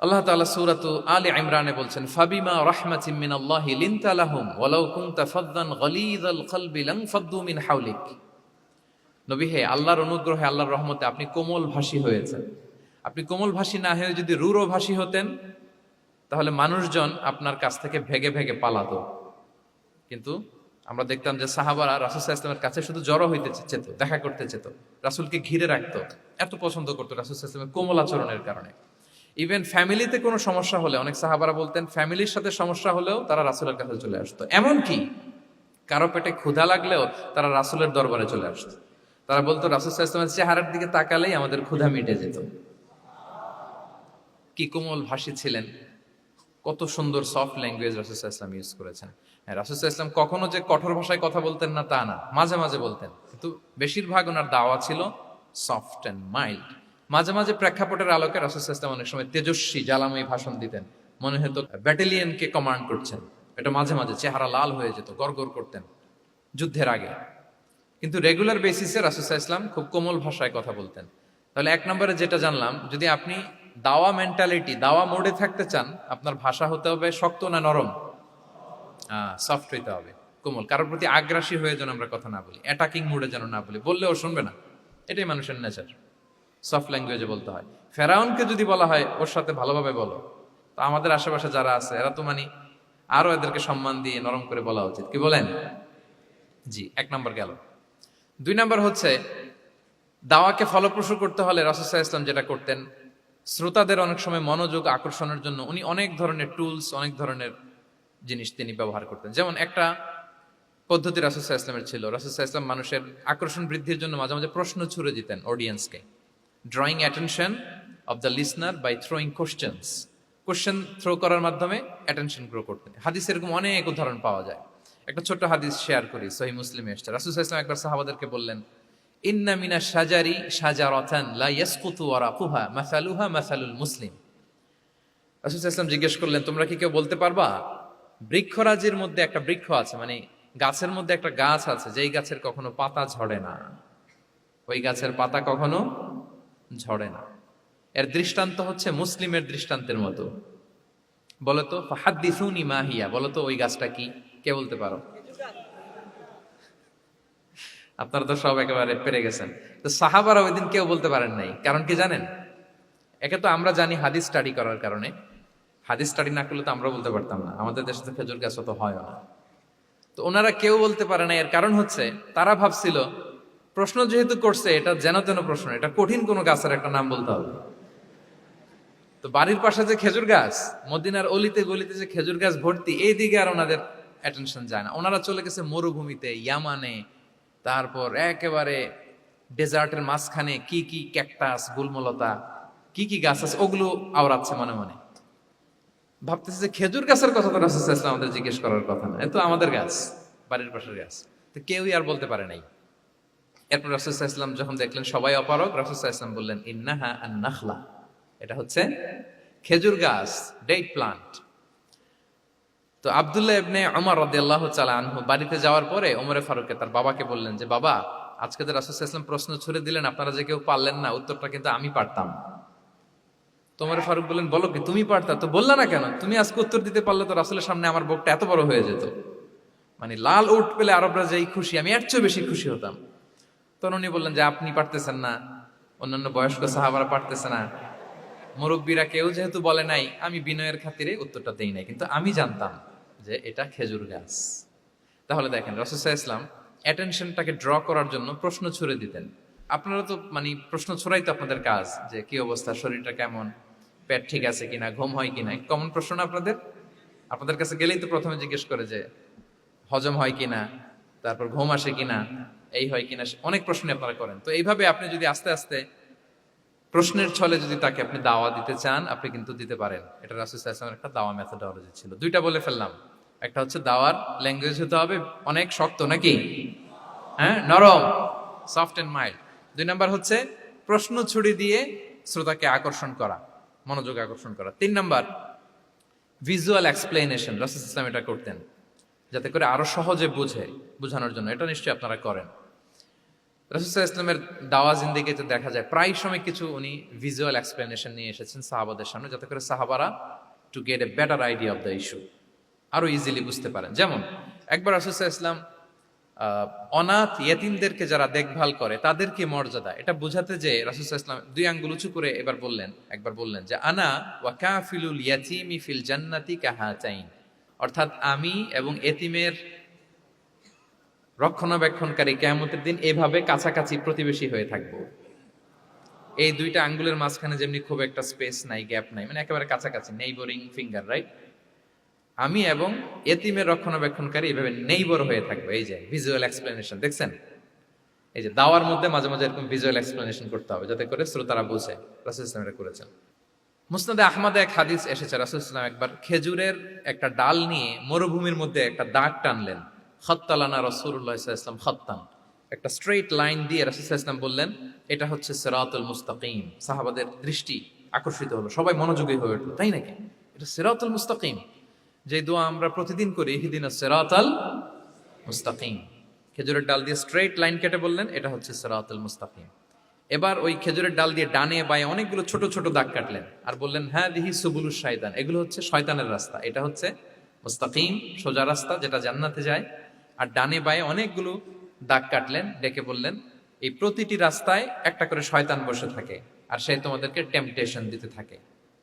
আল্লাহ তাআলা সূরাতু আলে ইমরানে বলছেন ফাবিমা রাহমাতিম মিনাল্লাহি লিনতা লাহুম ওয়ালাউ কুনতা ফাদদান গালিযাল কলবি লানফাদ্দু মিন হাওলিক। নবী হে, আল্লাহর অনুগ্রহে, আল্লাহর রহমতে আপনি কোমল ভাষী হয়েছেন। আপনি কোমল ভাষী না হয়ে যদি রূঢ় ভাষী হতেন, তাহলে মানুষজন আপনার কাছ থেকে ভেগে ভেগে পালাতো। কিন্তু আমরা দেখতাম যে সাহাবারা রাসূল সাল্লাল্লাহু আলাইহি ওয়াসাল্লামের কাছে শুধু জড়ো হইতে চেত, দেখা করতে চেত, রাসূলকে ঘিরে রাখতো, এত পছন্দ করতো রাসূল সাল্লাল্লাহু আলাইহি ওয়াসাল্লামের কোমল আচরণের কারণে। ইভেন ফ্যামিলিতে কোনো সমস্যা হলে, অনেক সাহাবারা বলতেন ফ্যামিলির সাথে সমস্যা হলেও তারা রাসূলের কাছে চলে আসতো। এমনকি কারো পেটে ক্ষুধা লাগলেও তারা রাসূলের দরবারে চলে আসতো। তারা বলতো রাসূল সাল্লাল্লাহু আলাইহি ওয়াসাল্লামের চেহারার দিকে তাকালেই আমাদের ক্ষুধা মিটে যেত। কি কোমল ভাষী ছিলেন, কত সুন্দর সফট ল্যাঙ্গুয়েজ রাসূল সাল্লাল্লাহু আলাইহি ওয়াসাল্লাম ইউজ করেছেন। হ্যাঁ, রাসূল সাল্লাল্লাহু আলাইহি ওয়াসাল্লাম কখনো যে কঠোর ভাষায় কথা বলতেন না তা না, মাঝে মাঝে বলতেন, কিন্তু বেশিরভাগ ওনার দাওয়া ছিল সফট অ্যান্ড মাইল্ড। মাঝে মাঝে প্রেক্ষাপটের আলোকে রাসূল সাল্লাল্লাহু আলাইহি ওয়াসাল্লাম অনেক সময় তেজস্বী জ্বালাময়ী ভাষণ দিতেন, মনে হতো ব্যাটালিয়নকে কমান্ড করছেন। এটা মাঝে মাঝে চেহারা লাল হয়ে যেত, গড়গড় করতেন যুদ্ধের আগে। কিন্তু রেগুলার বেসিসে রাসূল সাল্লাল্লাহু আলাইহি ওয়াসাল্লাম খুব কোমল ভাষায় কথা বলতেন। তাহলে এক নম্বরে যেটা জানলাম, যদি আপনি দাওয়া মেন্টালিটি, দাওয়া মোডে থাকতে চান, আপনার ভাষা হতে হবে শক্ত না নরম? সফট হইতে হবে, কোমল। কারোর প্রতি আগ্রাসী হয়ে যেন আমরা কথা না বলি, অ্যাটাকিং মুডে যেন না বলি, বললেও শুনবে না। এটাই মানুষের নেচার, সফট ল্যাঙ্গুয়েজে বলতে হয়। ফেরাউনকে যদি বলা হয় ওর সাথে ভালোভাবে বলো, তো আমাদের আশেপাশে যারা আছে এরা তো আরো এদেরকে সম্মান দিয়ে নরম করে বলা উচিত। কি বলেন? জি, এক নম্বর গেল। দুই নম্বর হচ্ছে দাওয়াকে ফলপ্রসূ করতে হলে রাসূল সাল্লাল্লাহু আলাইহি ওয়াসাল্লাম যেটা করতেন, শ্রোতাদের অনেক সময় মনোযোগ আকর্ষণের জন্য উনি অনেক ধরনের টুলস, অনেক ধরনের জিনিস তিনি ব্যবহার করতেন। যেমন একটা পদ্ধতি রাসূল সাল্লাল্লাহু আলাইহি ওয়াসাল্লামের ছিল, রাসূল সাল্লাল্লাহু আলাইহি ওয়াসাল্লাম মানুষের আকর্ষণ বৃদ্ধির জন্য মাঝে মাঝে প্রশ্ন ছুড়ে দিতেন অডিয়েন্সকে, drawing attention of the listener by throwing questions. Question throw করার মাধ্যমে অ্যাটেনশন গ্রো করতেন। হাদিসে এরকম অনেক উদাহরণ পাওয়া যায়। একটা ছোট্ট হাদিস শেয়ার করি, সহিহ মুসলিমে এসেছে। রাসূল সাল্লাল্লাহু আলাইহি ওয়াসাল্লাম একবার সাহাবাদেরকে বললেন, ইন্না মিনাশ শাজারি শাজারাতান লা ইয়াসকুতু ওয়ারাকুহা মাসালুহা মাসালুল মুসলিম। রাসূল সাল্লাল্লাহু আলাইহি ওয়াসাল্লাম জিজ্ঞেস করলেন, তোমরা কি কেউ বলতে পারবা বৃক্ষরাজির মধ্যে একটা বৃক্ষ আছে, গাছের মধ্যে একটা গাছ আছে যেই গাছের কখনো পাতা ঝরে না, ওই গাছের পাতা কখনো ঝরে না। এর দৃষ্টান্ত হচ্ছে মুসলিমের দৃষ্টান্তের মতো। বলতো ফাহাদ্দিসুনি মা হিয়া, বলতো ওই গাছটা কি? কে বলতে পারো? আপনারা তো সব একেবারে পেরে গেছেন। তো সাহাবারা ওই দিন কেউ বলতে পারেন নাই। কারণ কি জানেন? একে তো আমরা জানি হাদিস স্টাডি করার কারণে। হাদিস স্টাডি না করলে তো আমরা বলতে পারতাম না, আমাদের দেশে তো খেজুর গাছ অত হয় না। তো ওনারা কেউ বলতে পারে না। এর কারণ হচ্ছে তারা ভাবছিল প্রশ্ন যেহেতু করছে, এটা যেন তেন প্রশ্ন, এটা কঠিন কোনো গাছের একটা নাম বলতে হবে। তো বাড়ির পাশে যে খেজুর গাছ, মদিনার অলিতে গলিতে যে খেজুর গাছ ভর্তি, এই দিকে আর ওনাদের অ্যাটেনশন যায় না। ওনারা চলে গেছে মরুভূমিতে, ইয়ামানে, তারপর একেবারে ডেজার্টের মাঝখানে কি কি ক্যাকটাস, গুলমলতা, কি কি গাছ আছে ওগুলো আওড়াচ্ছে মনে মনে। ভাবতেছে যে খেজুর গাছের কথা তো রাসূল সাল্লাল্লাহু আলাইহি ওয়াসাল্লাম আমাদের জিজ্ঞেস করার কথা না, এ তো আমাদের গাছ, বাড়ির পাশের গাছ। তো কেউই আর বলতে পারে নাই। এরপর রাসূল সাল্লাল্লাহু আলাইহি ওয়াসাল্লাম যখন দেখলেন সবাই অপারগ, রাসূল সাল্লাল্লাহু আলাইহি ওয়াসাল্লাম বললেন, ইন্নাহা আন-নাখলা, এটা হচ্ছে খেজুর গাছ, ডেট প্লান্ট। তো আব্দুল্লাহ ইবনে ওমর রাদিয়াল্লাহু তাআলা আনহু বাড়িতে যাওয়ার পরে ওমরে ফারুককে তার বাবাকে বললেন যে, বাবা, আজকে যে রাসূল সাল্লাল্লাহু আলাইহি ওয়াসাল্লাম প্রশ্ন ছুড়ে দিলেন, আপনারা যে কেউ পারলেন না, উত্তরটা কিন্তু আমি পারতাম। তোমার ফারুক বললেন, বলো কি তুমি পারতা? তো বললা না কেন? তুমি আজকে উত্তর দিতে পারলে তো রাসূলের সামনে আমার বুকটা এত বড় হয়ে যেত। মানে লাল উট পেলে আরবরা যেই খুশি, আমি এর চেয়ে বেশি খুশি হতাম। তখন উনি বললেন যে আপনি পারতেছেন না, অন্যান্য বয়স্ক সাহাবারা পারতেছে না, মুরব্বীরা কেউ যেহেতু বলে নাই, আমি বিনয়ের খাতিরে উত্তরটা দেই নাই, কিন্তু আমি জানতাম যে এটা খেজুর গাছ। তাহলে দেখেন রাসূল সাল্লাল্লাহু আলাইহি ওয়াসাল্লাম অ্যাটেনশনটাকে ড্র করার জন্য প্রশ্ন ছুড়ে দিতেন। আপনারা তো মানে প্রশ্ন ছড়াই তো আপনাদের কাজ, যে কি অবস্থা, শরীরটা কেমন, পেট ঠিক আছে কিনা, ঘুম হয় কিনা, কমন প্রশ্ন না আপনাদের? আপনাদের কাছে গেলেই তো প্রথমে জিজ্ঞেস করে যে হজম হয় কিনা, তারপর ঘুম আসে কিনা, এই হয় কিনা, অনেক প্রশ্ন আপনারা করেন। তো এইভাবে আপনি যদি আস্তে আস্তে প্রশ্নের ছলে যদি তাকে আপনি দাওয়া দিতে চান, আপনি কিন্তু দিতে পারেন। এটা রাসূল সাল্লাল্লাহু আলাইহি ওয়াসাল্লামের একটা দাওয়া মেথোডোলজি ছিল। দুইটা বলে ফেললাম, একটা হচ্ছে দাওয়ার ল্যাঙ্গুয়েজ হতে হবে অনেক শক্ত, নাকি হ্যাঁ নরম, সফট এন্ড মাইল্ড। দুই নাম্বার হচ্ছে প্রশ্ন ছুড়ে দিয়ে শ্রোতাকে আকর্ষণ করা, মনোযোগ আকর্ষণ করা। তিন নাম্বার ভিজুয়াল এক্সপ্লেনেশন, রাসূল সাল্লাল্লাহু আলাইহি ওয়াসাল্লাম এটা করতেন যাতে করে আরো সহজে বোঝানোর জন্য। এটা নিশ্চয়ই আপনারা করেন। রাসূল সাল্লাল্লাহু আলাইহি ওয়াসাল্লামের দাওয়া জিন্দেগিতে দেখা যায় প্রায় সময় কিছু উনি ভিজুয়াল এক্সপ্লেনেশন নিয়ে এসেছেন সাহাবাদের সামনে, যাতে করে সাহাবারা to get a better idea of the issue, আরো ইজিলি বুঝতে পারেন। যেমন একবার রাসূল সাল্লাল্লাহু আলাইহি ওয়াসাল্লাম অনাথ ইয়েতিমদেরকে যারা দেখভাল করে তাদেরকে মর্যাদা, এটা বোঝাতে যে রাসূল সাল্লাল্লাহু আলাইহি ওয়াসাল্লাম দুই আঙ্গুল উঁচু করে একবার বললেন যে আনা ওয়া কাফিলুল ইয়াতীমি ফিল জান্নাতি কাহাতাইন, অর্থাৎ আমি এবং এতিমের রক্ষণাবেক্ষণকারী কিয়ামতের দিন এভাবে কাছাকাছি প্রতিবেশী হয়ে থাকবো। এই দুইটা আঙ্গুলের মাঝখানে যেমনি খুব একটা স্পেস নাই, গ্যাপ নাই, মানে একেবারে কাছাকাছি, নেইবরিং ফিঙ্গার, রাইট? আমি এবং এতিমের রক্ষণাবেক্ষণকারী এভাবে নেইবর হয়ে থাকবো। এই যে ভিজুয়াল এক্সপ্লেনেশন দেখছেন, এই যে দাওয়ার মধ্যে মাঝে মাঝে এরকম ভিজুয়াল এক্সপ্লেনেশন করতে হবে যাতে করে শ্রোতারা বুঝে। রাসূল ইসলাম এটা করেছেন। মুসনাদে আহমদে এক হাদিস এসেছে, রাসূল ইসলাম একবার খেজুরের একটা ডাল নিয়ে মরুভূমির মধ্যে একটা দাগ টানলেন। খত্তালানা রাসূলুল্লাহ সাল্লাল্লাহু আলাইহি ওয়াসাল্লাম খত্তান, একটা স্ট্রেইট লাইন দিয়ে রাসূল সাল্লাল্লাহু আলাইহি ওয়াসাল্লাম বললেন এটা হচ্ছে সিরাতুল মুস্তাকিম। সাহাবাদের দৃষ্টি আকর্ষিত হলো, সবাই মনোযোগী হয়ে উঠলো, তাই নাকি? এটা সিরাতুল মুস্তাকিম, যে দোয়া আমরা প্রতিদিন করি, ইহদিনাস সিরাতাল মুস্তাকিম। খেজুরের ডাল দিয়ে স্ট্রেইট লাইন কেটে বললেন এটা হচ্ছে সিরাতুল মুস্তাকিম। এবার ওই খেজুরের ডাল দিয়ে ডানে বায়ে অনেকগুলো ছোট ছোট দাগ কাটলেন আর বললেন হ্যাঁ দিহি সুবুলুশ শাইতান, এগুলো হচ্ছে শয়তানের রাস্তা, এটা হচ্ছে মুস্তাকিম সোজা রাস্তা যেটা জান্নাতে যায়। আর ডানে বায়ে অনেকগুলো দাগ কাটলেন, ডেকে বললেন এই প্রতিটি রাস্তায় একটা করে শয়তান বসে থাকে আর সে তোমাদেরকে টেম্পটেশন দিতে থাকে,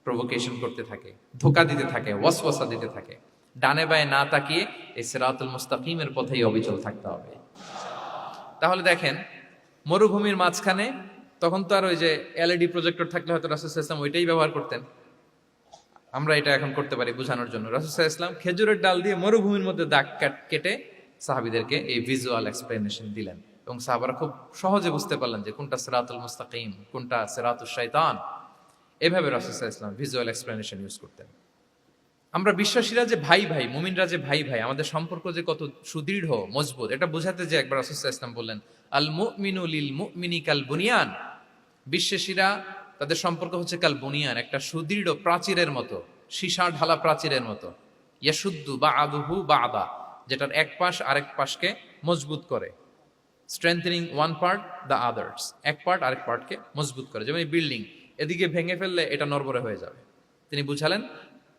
প্রভোকেশন করতে থাকে, ধোকা দিতে থাকে, ওয়াসওয়াসা দিতে থাকে। ডানে বায়ে না তাকিয়ে এই সিরাতুল মুস্তাকিমের পথেই অবিচল থাকতে হবে। তাহলে দেখেন মরুভূমির মাঝখানে, তখন তো আর ওই যে এলইডি প্রজেক্টর থাকলে হয়তো রাসূল সাল্লাল্লাহু আলাইহি ওয়াসাল্লাম ওইটাই ব্যবহার করতেন, আমরা এটা এখন করতে পারি বোঝানোর জন্য। রাসূল সাল্লাল্লাহু আলাইহি ওয়াসাল্লাম খেজুরের ডাল দিয়ে মরুভূমির মধ্যে দাগ কেটে সাহাবীদেরকে এই ভিজুয়াল এক্সপ্লেনেশন দিলেন এবং সাহাবারা খুব সহজে বুঝতে পারলেন যে কোনটা সিরাতুল মুস্তাকিম, কোনটা সিরাতুশ শাইতান। এভাবে রাসূল সাল্লাল্লাহু আলাইহি ওয়াসাল্লাম ভিজুয়াল এক্সপ্লেনেশন ইউজ করতেন। আমরা বিশ্বাসীরা যে ভাই ভাই, মুমিনরা যে ভাই ভাই, আমাদের সম্পর্ক যে কত সুদৃঢ় মজবুত, এটা বোঝাতে যে একবার রাসূল সাল্লাল্লাহু আলাইহি ওয়াসাল্লাম বললেন আল মুমিনু লিল মুমিনি কাল বুনিয়ান, বিশ্বাসীরা তাদের সম্পর্ক হচ্ছে কাল বুনিয়ান, একটা সুদৃঢ় প্রাচীরের মতো, সীসা ঢালা প্রাচীরের মতো। ইয়াশুদ্দু বা'দুহু বা'দা, যেটার এক পাশ আরেক পাশকে মজবুত করে। Strengthening one part the others, এক পার্ট আরেক পার্টকে মজবুত করে। যেমন বিল্ডিং এদিকে ভেঙে ফেললে এটা নড়বড়ে হয়ে যাবে। তিনি বুঝালেন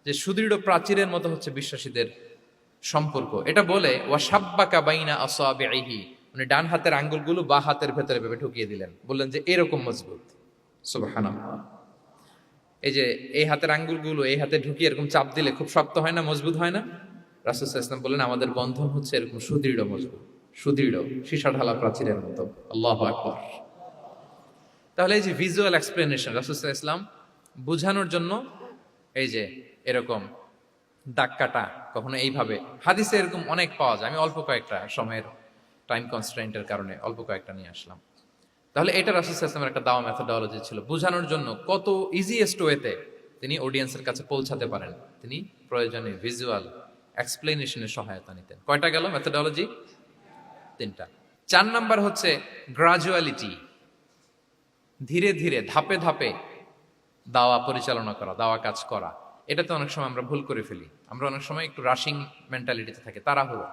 যে সুদৃঢ় প্রাচীরের মতো হচ্ছে বিশ্বাসীদের সম্পর্ক। এটা বলে ওয়াসাব্বাকা বাইনা আসাবিহি, উনি ডান হাতের আঙ্গুলগুলো বা হাতের ভেতরে ভেবে ঢুকিয়ে দিলেন, বললেন যে এরকম মজবুত। সুবহানাল্লাহ। এই যে এই হাতের আঙ্গুলগুলো এই হাতে ঢুকিয়ে এরকম চাপ দিলে খুব শক্ত হয় না, মজবুত হয় না? রাসূল সাল্লাল্লাহু আলাইহি ওয়াসাল্লাম বললেন আমাদের বন্ধন হচ্ছে এরকম সুদৃঢ় মজবুত, সুদৃঢ় সীসা ঢালা প্রাচীরের মতো। আল্লাহু আকবার। তাহলে এই যে ভিজুয়াল এক্সপ্লেনেশন, রাসূল সাল্লাল্লাহু আলাইহি ওয়াসাল্লাম বুঝানোর জন্য এই যে এরকম দাগ কাটা, কখনো এইভাবে, হাদিসে এরকম অনেক পাওয়া যায়। আমি অল্প কয়েকটা, সময়ের টাইম কনস্ট্রেন্টের কারণে অল্প কয়েকটা নিয়ে আসলাম। তাহলে এটা রাসূল সাল্লাল্লাহু আলাইহি ওয়াসাল্লামের একটা দাওয়া মেথোডোলজি ছিল, বোঝানোর জন্য কত ইজিয়েস্ট ওয়েতে তিনি অডিয়েন্সের কাছে পৌঁছাতে পারেন, তিনি প্রয়োজনে ভিজুয়াল এক্সপ্লেনেশনের সহায়তা নিতেন। কয়টা গেল মেথোডোলজি? 3টা। 4 নাম্বার হচ্ছে গ্রাজুয়ালিটি, ধীরে ধীরে ধাপে ধাপে দাওয়া পরিচালনা করা, দাওয়া কাজ করা। এটাতে অনেক সময় আমরা ভুল করে ফেলি। আমরা অনেক সময় একটু রাশিং মেন্টালিটিতে থাকি, তাড়াহুড়ো।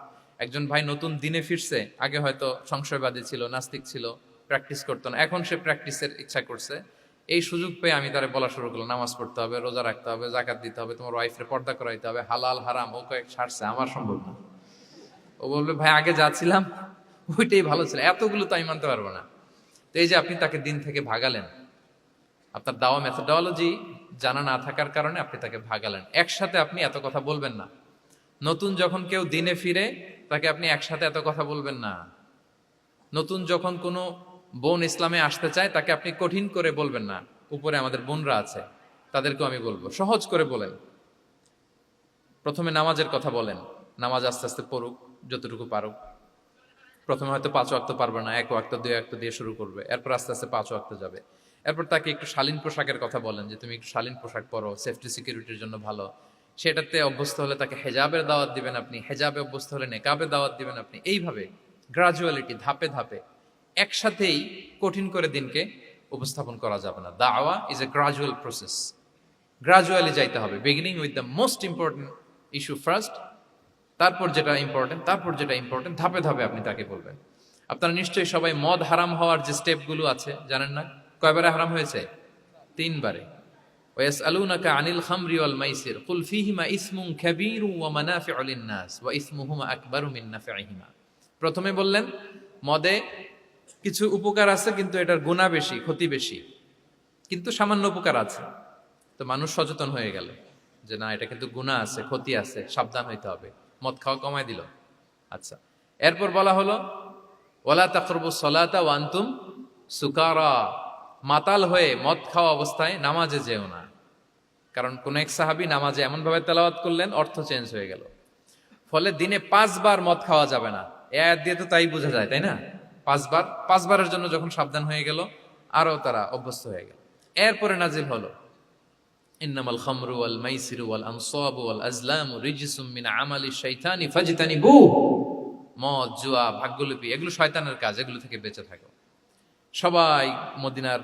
একজন ভাই নতুন দিনে ফিরছে, আগে হয়তো সংশয়বাদী ছিল, নাস্তিক ছিল, প্র্যাকটিস করতো না, এখন সে প্র্যাকটিসের ইচ্ছা করছে। এই সুযোগ পেয়ে আমি তারে বলা শুরু করলাম, নামাজ পড়তে হবে, রোজা রাখতে হবে, জাকাত দিতে হবে, তোমার ওয়াইফরে পর্দা করাইতে হবে, হালাল হারাম ও কয়েক ছাড়ছে, আমার সম্ভব না। ও বলবে ভাই আগে যাচ্ছিলাম ওইটাই ভালো ছিল, এতগুলো তো আমি মানতে পারবো না। তো এই যে আপনি তাকে দিন থেকে ভাগালেন, আপনার দাওয়া মেথোডোলজি জানা না থাকার কারণে আপনি তাকে ভাগালেন। একসাথে আপনি এত কথা বলবেন না। নতুন যখন কেউ দিনে ফিরে তাকে আপনি একসাথে এত কথা বলবেন না। নতুন যখন কোনো বোন ইসলামে আসতে চায় তাকে আপনি কঠিন করে বলবেন না। উপরে আমাদের বোনরা আছে, তাদেরকেও আমি বলবো সহজ করে বলেন। প্রথমে নামাজের কথা বলেন, নামাজ আস্তে আস্তে পড়ুক যতটুকু পারুক। প্রথমে হয়তো 5 ওয়াক্ত পারবে না, 1 ওয়াক্ত 2 ওয়াক্ত দিয়ে শুরু করবে, এরপর আস্তে আস্তে 5 ওয়াক্ত যাবে। এরপর তাকে একটু শালীন পোশাকের কথা বলেন, যে তুমি একটু শালীন পোশাক পরো, সেফটি সিকিউরিটির জন্য ভালো। সেটাতে অভ্যস্ত হলে তাকে হেজাবের দাওয়াত দিবেন আপনি, হেজাবে অভ্যস্ত হলে নেকাবের দাওয়াত দিবেন আপনি। এইভাবে গ্রাজুয়ালিটি, ধাপে ধাপে, একসাথেই কঠিন করে দিনকে উপস্থাপন করা যাবে না। দাওয়া is a gradual process, gradually যাইতে হবে। Beginning with the most important issue first, তারপর যেটা ইম্পর্টেন্ট, তারপর যেটা ইম্পর্টেন্ট, ধাপে ধাপে আপনি তাকে বলবেন। আপনারা নিশ্চয়ই সবাই মদ হারাম হওয়ার যে স্টেপগুলো আছে জানেন না? কয়বারে হারাম হয়েছে? 3 বারে। ওয়াসআলুনাকা আনিল খামরি ওয়াল মাইসির কুল ফীহিমা ইসমুন কাবীরু ওয়া মানাফিউ লিন-নাস ওয়া ইসমুহুমা আকবারু মিন নাফিহিমা। প্রথমে বললেন মদে কিছু উপকার আছে কিন্তু এটার গুনাহ বেশি, ক্ষতি বেশি, কিন্তু সামান্য উপকার আছে। তো মানুষ সচেতন হয়ে গেল যে না, এটা কিন্তু গুনাহ আছে, ক্ষতি আছে, সাবধান হইতে হবে। মদ খাওয়া কমায় দিল। আচ্ছা, এরপর বলা হলো ওয়ালা তাকরাবুস সালাতা ওয়া আনতুম সুকারা, মাতাল হয়ে মদ খাওয়া অবস্থায় নামাজে যেও না। কারণ কোন এক সাহাবী নামাজে এমন ভাবে তেলাওয়াত করলেন, অর্থ চেঞ্জ হয়ে গেল। ফলে দিনে 5 বার মদ খাওয়া যাবে না। এই আয়াত দিয়ে তো তাই বোঝা যায়, তাই না? 5 বারের জন্য যখন সাবধান হয়ে গেল, আরো তারা অভ্যস্ত হয়ে গেল। এরপরে নাজিল হলো ইন্নামাল খামরু ওয়াল মাইসিরু ওয়াল আনসাবু ওয়াল আজলামু রিজসুম মিন আমালিশ শাইতানি ফাজতানিবু। মদ, জুয়া, ভাগ্যলিপি এগুলো শয়তানের কাজ, এগুলো থেকে বেঁচে থাকো। সবাই মদিনার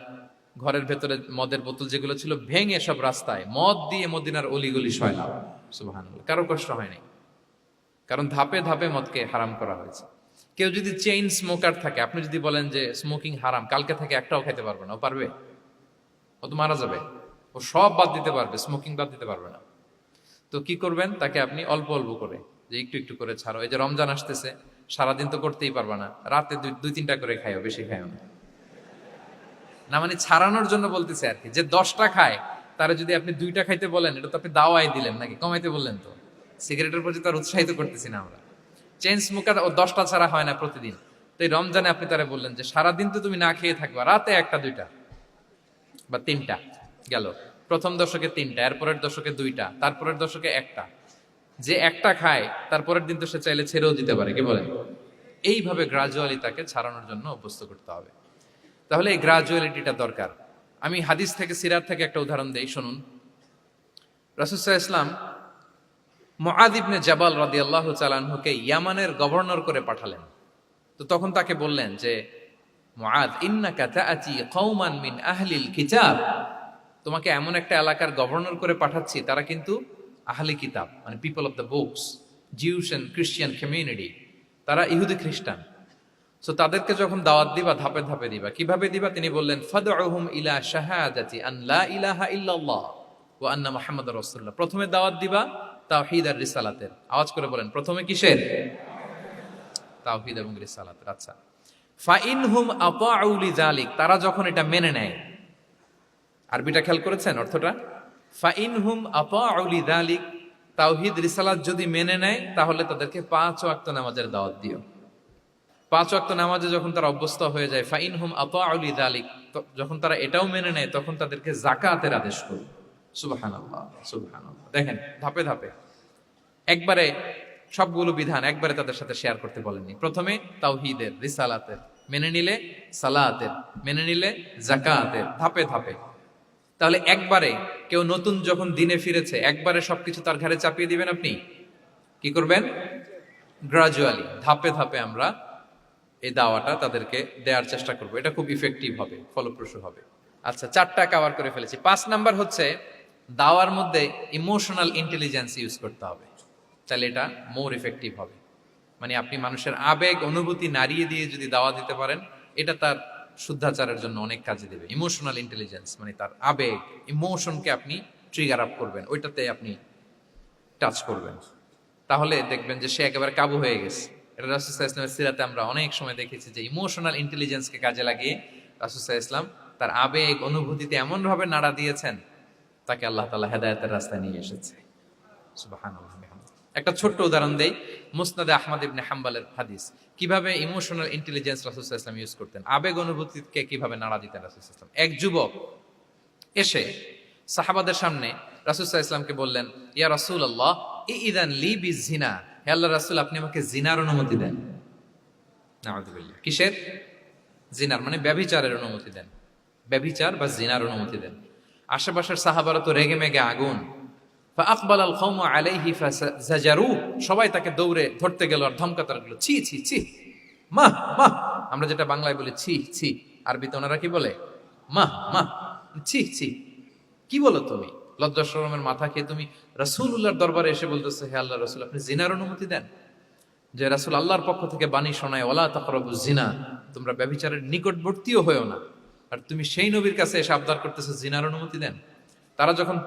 ঘরের ভেতরে মদের বোতল যেগুলো ছিল ভেঙে সব রাস্তায় মদ দিয়ে মদিনার অলিগলি সয়লাম। সুবহানাল্লাহ, কারো কষ্ট হয়নি, কারণ ধাপে ধাপে মদকে হারাম করা হয়েছে। কেউ যদি চেইন স্মোকার থাকে, আপনি যদি বলেন যে স্মোকিং হারাম, কালকে থেকে একটাও খেতে পারবে না, ও পারবে? ও তো মারা যাবে। ও সব বাদ দিতে পারবে, স্মোকিং বাদ দিতে পারবে না। তো কি করবেন? তাকে আপনি অল্প অল্প করে, যে একটু একটু করে ছাড়ো। এই যে রমজান আসতেছে, সারাদিন তো করতেই পারবা না, রাতে 2-3টা করে খাইও, বেশি খাইও না। না মানে ছাড়ানোর জন্য বলতেছে আর কি। যে 10টা খায় তারা যদি আপনি 2টা খাইতে বলেন, এটা তো আপনি দাওয়াই দিলেন নাকি, কমাইতে বললেন তো। সিগারেটের প্রতি তার উৎসাহিত করতেছি না আমরা। চেইন স্মোকার ও 10টা ছাড়া হয় না প্রতিদিন। তো এই রমজানে আপনি তারা বললেন যে সারাদিন তো তুমি না খেয়ে থাকবা, রাতে 1টা 2টা বা 3টা গেল। প্রথম দশকে 3টা, এরপরের দশকে 2টা, তারপরের দশকে 1টা। যে 1টা খায় তারপরের দিন তো সে চাইলে ছেড়েও দিতে পারে, কি বলেন? এইভাবে গ্রাজুয়ালি তাকে ছাড়ানোর জন্য অভ্যস্ত করতে হবে। তাহলে এই গ্রাজুয়ালিটিটা দরকার। আমি হাদিস থেকে, সিরাত থেকে একটা উদাহরণ দেই, শুনুন। রাসূল সাল্লাল্লাহু আলাইহি ওয়াসাল্লাম মুআয ইবনে জাবাল রাদিয়াল্লাহু তাআলা আনহুকে ইয়ামানের গভর্নর করে পাঠালেন। তো তখন তাকে বললেন যে মুআয, ইন্নাকা তাআতি কওমান মিন আহলিল কিতাব, তোমাকে এমন একটা এলাকার গভর্নর করে পাঠাচ্ছি, তারা কিন্তু আহলি কিতাব, মানে people of the books, Jews and Christian community, তারা ইহুদি খ্রিস্টান। সো তাদেরকে যখন দাওয়াত দিবা, ধাপে ধাপে দিবা। কিভাবে দিবা? তিনি বললেন ফাদউহুম ইলা শাহাদাতি আন লা ইলাহা ইল্লাল্লাহ ওয়া আন্না মুহাম্মাদুর রাসূলুল্লাহ। প্রথমে দাওয়াত দিবা তাওহীদ আর রিসালাতের। আওয়াজ করে বলেন, প্রথমে কিসের? তাওহীদ এবং রিসালাতের। আচ্ছা, ফাইনহুম আতাউ লিযালিক, তারা যখন এটা মেনে নেয়। আরবিটা খেয়াল করেছেন অর্থটা? ফাইনহুম আতাউ লিযালিক, তাওহীদ রিসালাত যদি মেনে নেয় তাহলে তাদেরকে 5 ওয়াক্ত নামাজের দাওয়াত দিও। 5 ওয়াক্ত নামাজে যখন তারা অভ্যস্ত হয়ে যায়, ফাইনহুম আতাউ লিযালিক, যখন তারা এটাও মেনে নেয় তখন তাদেরকে যাকাতের আদেশ করো। সুবহানাল্লাহ, সুবহানাল্লাহ। দেখেন ধাপে ধাপে, একবারে সবগুলো বিধান একবারে তাদের সাথে শেয়ার করতে বলেননি। প্রথমে তাওহীদের, রিসালাতের, মেনে নিলে সালাতের, মেনে নিলে যাকাতের, ধাপে ধাপে। তাহলে একবারে কেউ নতুন যখন দিনে ফিরেছে, একবারে সবকিছু তার ঘাড়ে চাপিয়ে দিবেন আপনি? কি করবেন? গ্রাজুয়ালি, ধাপে ধাপে আমরা এই দাওয়াটা তাদেরকে দেওয়ার চেষ্টা করব। এটা খুব ইফেক্টিভ হবে, ফলপ্রসূ হবে। আচ্ছা, 4টা কভার করে ফেলেছি। 5 নাম্বার হচ্ছে দাওয়ার মধ্যে ইমোশনাল ইন্টেলিজেন্স ইউজ করতে হবে, তাহলে এটা মোর ইফেক্টিভ হবে। মানে আপনি মানুষের আবেগ অনুভূতি নাড়িয়ে দিয়ে যদি দাওয়া দিতে পারেন, এটা তার শুদ্ধাচারের জন্য অনেক কাজে দেবে। ইমোশনাল ইন্টেলিজেন্স মানে তার আবেগ, ইমোশনকে আপনি ট্রিগার আপ করবেন, ওইটাতে আপনি টাচ করবেন, তাহলে দেখবেন যে সে একেবারে কাবু হয়ে গেছে। এটা রাসূল সাল্লাল্লাহু আলাইহি ওয়াসাল্লামের সিরাতে আমরা অনেক সময় দেখেছি যে ইমোশনাল ইন্টেলিজেন্সকে কাজে লাগিয়ে রাসূল সাল্লাল্লাহু আলাইহি ওয়াসাল্লাম তার আবেগ অনুভূতিতে এমন ভাবে নাড়া দিয়েছেন, তাকে আল্লাহ তাআলা হেদায়েতের রাস্তায় নিয়ে এসেছে। সুবহানাল্লাহ। একটা ছোট্ট উদাহরণ দেই, মুসনাদে আহমদ ইবনে হাম্বলের হাদিস, কিভাবে ইমোশনাল ইন্টেলিজেন্স রাসূল সাল্লাল্লাহু আলাইহি ওয়াসাল্লাম ইউজ করতেন, আবেগ অনুভূতিকে কিভাবে নাড়া দিতেন রাসূল সাল্লাল্লাহু আলাইহি ওয়াসাল্লাম। এক যুবক এসে সাহাবাদের সামনে রাসূল সাল্লাল্লাহু আলাইহি ওয়াসাল্লামকে বললেন, ইয়া রাসূলুল্লাহ ইযান লি বিজিনা, হে আল্লাহর রাসূল আপনি আমাকে জিনার অনুমতি দেন। নাউযুবিল্লাহ। কিসের? জিনার, মানে ব্যভিচারের অনুমতি দেন, ব্যভিচার বা জিনার অনুমতি দেন। আশেপাশের সাহাবারা তো রেগে মেগে আগুন। ফাআকবাল আল কওমু আলাইহি ফাজাজারু, সবাই তাকে দৌড়ে ধরতে গেল আর ধমকাতে লাগলো, ছি ছি ছি, মাহ মাহ, আমরা যেটা বাংলায় বলি ছি ছি, আরবিতে ওনারা কি বলে? মাহ মাহ, ছি ছি, কি বলো তুমি? লজ্জা শরমের মাথা খেয়ে তুমি রাসূলুল্লাহর দরবারে এসে বলতেছে, হে আল্লাহর রাসূল আপনি জিনার অনুমতি দেন। যে রাসূল আল্লাহর পক্ষ থেকে বাণী শোনায়, ওয়ালা তাকরাবুজ জিনা, তোমরা ব্যভিচারের নিকটবর্তীও হয়ো না, আর তুমি সেই নবীর কাছে এসে আবদার করতেছো জিনার অনুমতি দেন। তারা যখন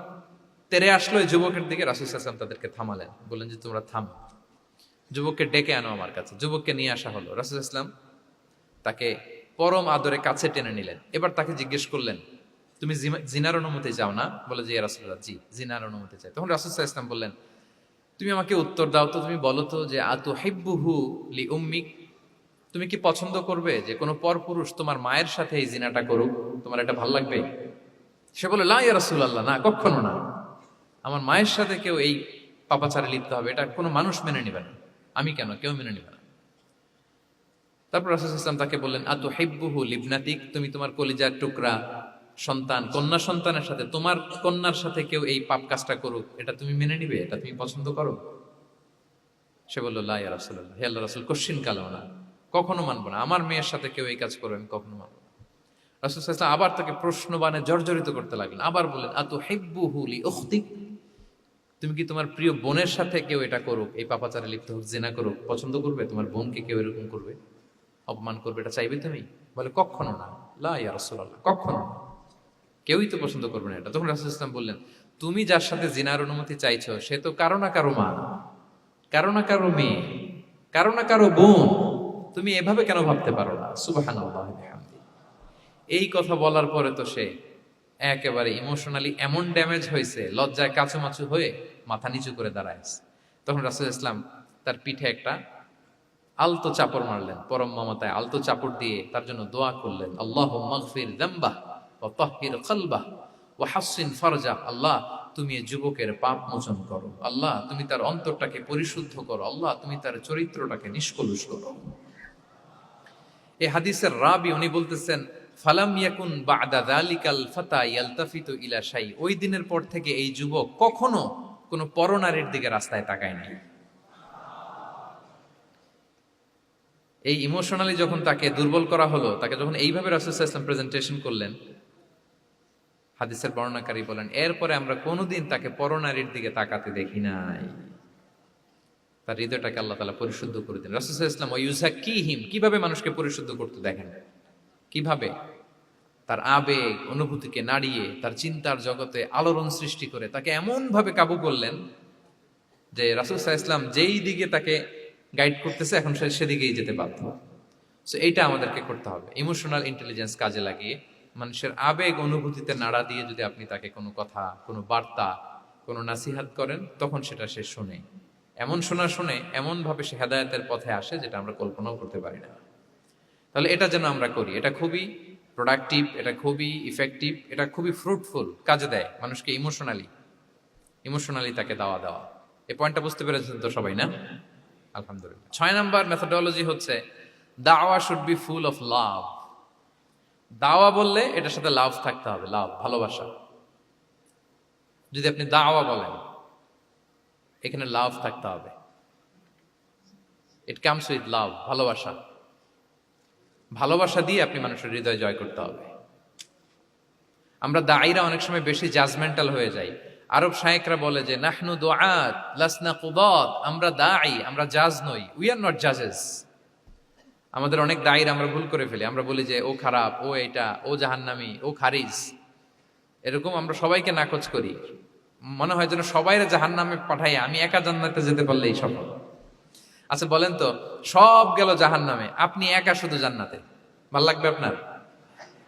তেরে আসলো এই যুবকের দিকে, রাসূল সাল্লাল্লাহু আলাইহি ওয়াসাল্লাম তাদেরকে থামালেন, বললেন যে তোমরা থামো, যুবককে ডেকে আনো আমার কাছে। যুবককে নিয়ে আসা হলো, রাসূল সাল্লাল্লাহু আলাইহি ওয়াসাল্লাম তাকে পরম আদরে কাছে টেনে নিলেন। এবার তাকে জিজ্ঞেস করলেন, তুমি জিনার অনুমতি চাও না? বলে যে ইয়া রাসূলুল্লাহ, জি জিনার অনুমতি চাই। তখন রাসূল সাল্লাল্লাহু আলাইহি ওয়াসাল্লাম বললেন, তুমি আমাকে উত্তর দাও তো, তুমি বলো তো যে আতুহিব্বুহু লি উম্মিক, তুমি কি পছন্দ করবে যে কোনো পরপুরুষ তোমার মায়ের সাথে এই জিনাটা করুক? তোমার এটা ভালো লাগবে? সে বলে, লা ইয়া রাসূলুল্লাহ, না কখনো না, আমার মায়ের সাথে কেউ এই পাপাচারে লিপ্ত হবে, এটা কোনো মানুষ মেনে নেবে না। আমি কেন, কেউ মেনে নেবে না। তারপর রাসূল সাল্লাল্লাহু আলাইহি ওয়াসাল্লাম তাকে বললেন, আতুহিব্বুহু লিবনাতিক, তুমি তোমার কলিজার টুকরা সন্তান, কন্যা সন্তানের সাথে, তোমার কন্যার সাথে কেউ এই পাপ কাজটা করুক, এটা তুমি মেনে নিবে? এটা তুমি পছন্দ করো? সে বলল, লা ইয়া রাসূলুল্লাহ, হে আল্লাহর রাসূল কখনো কালেও না, কখনো মানবো না, আমার মেয়ের সাথে কেউ এই কাজ করবে আমি কখনো মানবো না। রাসূল সাল্লাল্লাহু আলাইহি ওয়াসাল্লাম আবার তাকে প্রশ্নবাণে জর্জরিত করতে লাগলেন, আবার বললেন, আতুহিব্বুহু লি উখতিক, তুমি কি তোমার প্রিয় বোনের সাথে কেউ এটা করুক, এই পাপাচারে লিপ্ত হোক, জিনা করুক, পছন্দ করবে? তোমার বোনকে কেউ এরকম করবে, অপমান করবে, এটা চাইবে তুমি? বলে, কখনো না, লা ইয়া রাসূলুল্লাহ, কখনো না, কেউই তো পছন্দ করবে না এটা। তখন রাসূল সাল্লাল্লাহু আলাইহি ওয়াসাল্লাম বললেন, তুমি যার সাথে জিনার অনুমতি চাইছো সে তো কারো না কারো মা, কারো না কারো মেয়ে, কারো না কারো বোন, তুমি এভাবে কেন ভাবতে পারো না? সুবহানাল্লাহ বিহামদি। এই কথা বলার পরে তো সে একেবারে ইমোশনালি এমন ড্যামেজ হয়েছে, লজ্জায় কাচুমাচু হয়ে মাথা নিচু করে দাঁড়ায়ছে। তখন রাসূল ইসলাম তার পিঠে একটা আলতো চাপড় মারলেন, পরম মমতায় আলতো চাপড় দিয়ে তার জন্য দোয়া করলেন, আল্লাহুম্মা গফির যামবাহ ওয়া তাহহির কলবাহ ওয়া হাসসিন ফারজাহ, আল্লাহ তুমি এই যুবকের পাপ মোচন করো, আল্লাহ তুমি তার অন্তরটাকে পরিশুদ্ধ করো, আল্লাহ তুমি তার চরিত্রটাকে নিষ্কলুষ করো। এই হাদিসের রাবি উনি বলতেছেন, ফালাম ইয়াকুন বা'দা যালিকাল ফাতা ইয়ালতাফিতু ইলা শাই, ওই দিনের পর থেকে এই যুবক কখনো কোনো পরনারীর দিকে রাস্তায় তাকায় নাই। এই ইমোশনালি যখন তাকে দুর্বল করা হলো, তাকে যখন এইভাবে রাসূল সাল্লাল্লাহু আলাইহি ওয়াসাল্লাম প্রেজেন্টেশন করলেন, হাদিসের বর্ণনাকারী বলেন, এরপরে আমরা কোনোদিন তাকে পরনারীর দিকে তাকাতে দেখি নাই। তার হৃদয়টাকে আল্লাহ তাআলা পরিশুদ্ধ করে দেন। রাসূল সাল্লাল্লাহু আলাইহি ওয়াসাল্লাম ওয়া ইউযাক্কিহিম, কিভাবে মানুষকে পরিশুদ্ধ করতে দেখেন, কিভাবে তার আবেগ অনুভূতিকে নাড়িয়ে তার চিন্তার জগতে আলোড়ন সৃষ্টি করে তাকে এমন ভাবে কাবু করলেন যে রাসূল সাল্লাল্লাহু আলাইহি ওয়াসাল্লাম যেই দিকে তাকে গাইড করতেছে এখন সে সেদিকেই যেতে বাধ্য। সো এইটা আমাদেরকে করতে হবে, ইমোশনাল ইন্টেলিজেন্স কাজে লাগিয়ে মানুষের আবেগ অনুভূতিতে নাড়া দিয়ে যদি আপনি তাকে কোনো কথা, কোনো বার্তা, কোনো নাসিহাত করেন, তখন সেটা সে শোনে। এমন শুনে এমন ভাবে সে হেদায়েতের পথে আসে যেটা আমরা কল্পনাও করতে পারি না। তাহলে এটা যেন আমরা করি, এটা খুবই প্রোডাক্টিভ, এটা খুবই ইফেক্টিভ, এটা খুবই ফ্রুটফুল, কাজে দেয় মানুষকে ইমোশনালি তাকে দেওয়া। এই পয়েন্টটা বুঝতে পেরেছেন তো সবাই, না? আলহামদুলিল্লাহ। 6 নাম্বার মেথোডোলজি হচ্ছে দাওয়া should be full of love. দাওয়া বললে এটার সাথে লাভ থাকতে হবে, লাভ, ভালোবাসা। যদি আপনি দাওয়া বলেন, এখানে লাভ থাকতে হবে। ইট কামস উইথ লাভ, ভালোবাসা। ভালোবাসা দিয়ে আপনি মানুষের হৃদয় জয় করতে হবে। আমরা দায়ীরা অনেক সময় বেশি জাজমেন্টাল হয়ে যাই। আরব শায়েকরা বলে যে নাহনু দুআত লাসনা কুদাত, আমরা দাঈ, আমরা জাজ নই, উই আর নট জাজেস। আমাদের অনেক দায়ীর আমরা ভুল করে ফেলি, আমরা বলি যে ও খারাপ, ও এটা, ও জাহান্নামী, ও খারিজ, এরকম আমরা সবাইকে নাকচ করি। মনে হয় যেন সবাইরে জাহান্নামে পাঠাই, আমি একা জান্নাতে যেতে পারলেই সফল। আচ্ছা বলেন তো, সব গেল জাহান্নামে, আপনি একা শুধু জান্নাতে, ভাল লাগবে আপনার?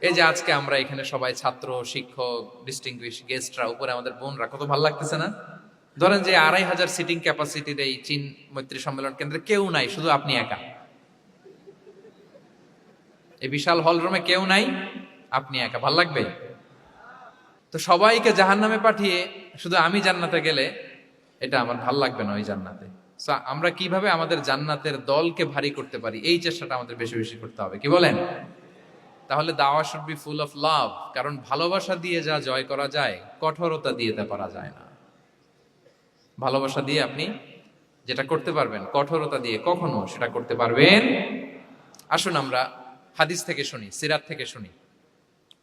এই যে আজকে আমরা এখানে সবাই ছাত্র, শিক্ষক, ডিস্টিংগুইশ গেস্টরা, উপরে আমাদের বোনরা, কত ভালো লাগতেছে না? ধরেন যে 2500 সিটিং ক্যাপাসিটির এই চীন মৈত্রী সম্মেলন কেন্দ্রে কেউ নাই, শুধু আপনি একা। এই বিশাল হল রুমে কেউ নাই, আপনি একা, ভাল লাগবে? তো সবাইকে জাহান্নামে পাঠিয়ে শুধু আমি জান্নাতে গেলে এটা আমার ভাল লাগবে না ওই জান্নাতে। So, আমরা কিভাবে আমাদের জান্নাতের দলকে ভারী করতে পারি, এই চেষ্টাটা আমাদের বেশি বেশি করতে হবে, কি বলেন? তাহলে দাওয়া should be full of love, কারণ ভালোবাসা দিয়ে যা জয় করা যায়, কঠোরতা দিয়ে তা পারা যায় না। ভালোবাসা দিয়ে আপনি যেটা করতে পারবেন, কঠোরতা দিয়ে কখনো সেটা করতে পারবেন। আসুন আমরা হাদিস থেকে শুনি, সিরাত থেকে শুনি।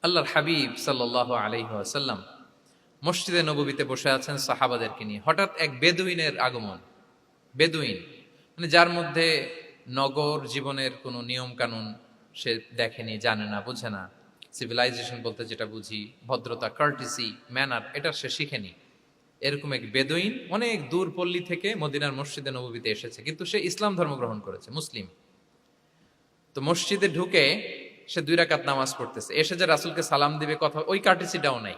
আল্লাহর হাবিব সাল্লাল্লাহু আলাইহি ওয়াসাল্লাম মসজিদে নববীতে বসে আছেন সাহাবাদেরকে নিয়ে। হঠাৎ এক বেদুইনের আগমন। বেদুইন মানে যার মধ্যে নগর জীবনের কোনো নিয়ম কানুন সে দেখেনি, জানে না, বুঝে না। সিভিলাইজেশন বলতে যেটা বুঝি, ভদ্রতা, কার্টিসি, ম্যানার, এটা সে শিখেনি। এরকম এক বেদুইন অনেক দূর পল্লী থেকে মদিনার মসজিদে নববীতে এসেছে, কিন্তু সে ইসলাম ধর্ম গ্রহণ করেছে, মুসলিম। তো মসজিদে ঢুকে সে 2 রাকাত নামাজ পড়তেছে, এসে যে রাসূলকে সালাম দিবে, কথা ওই কার্টিসিটাও নাই।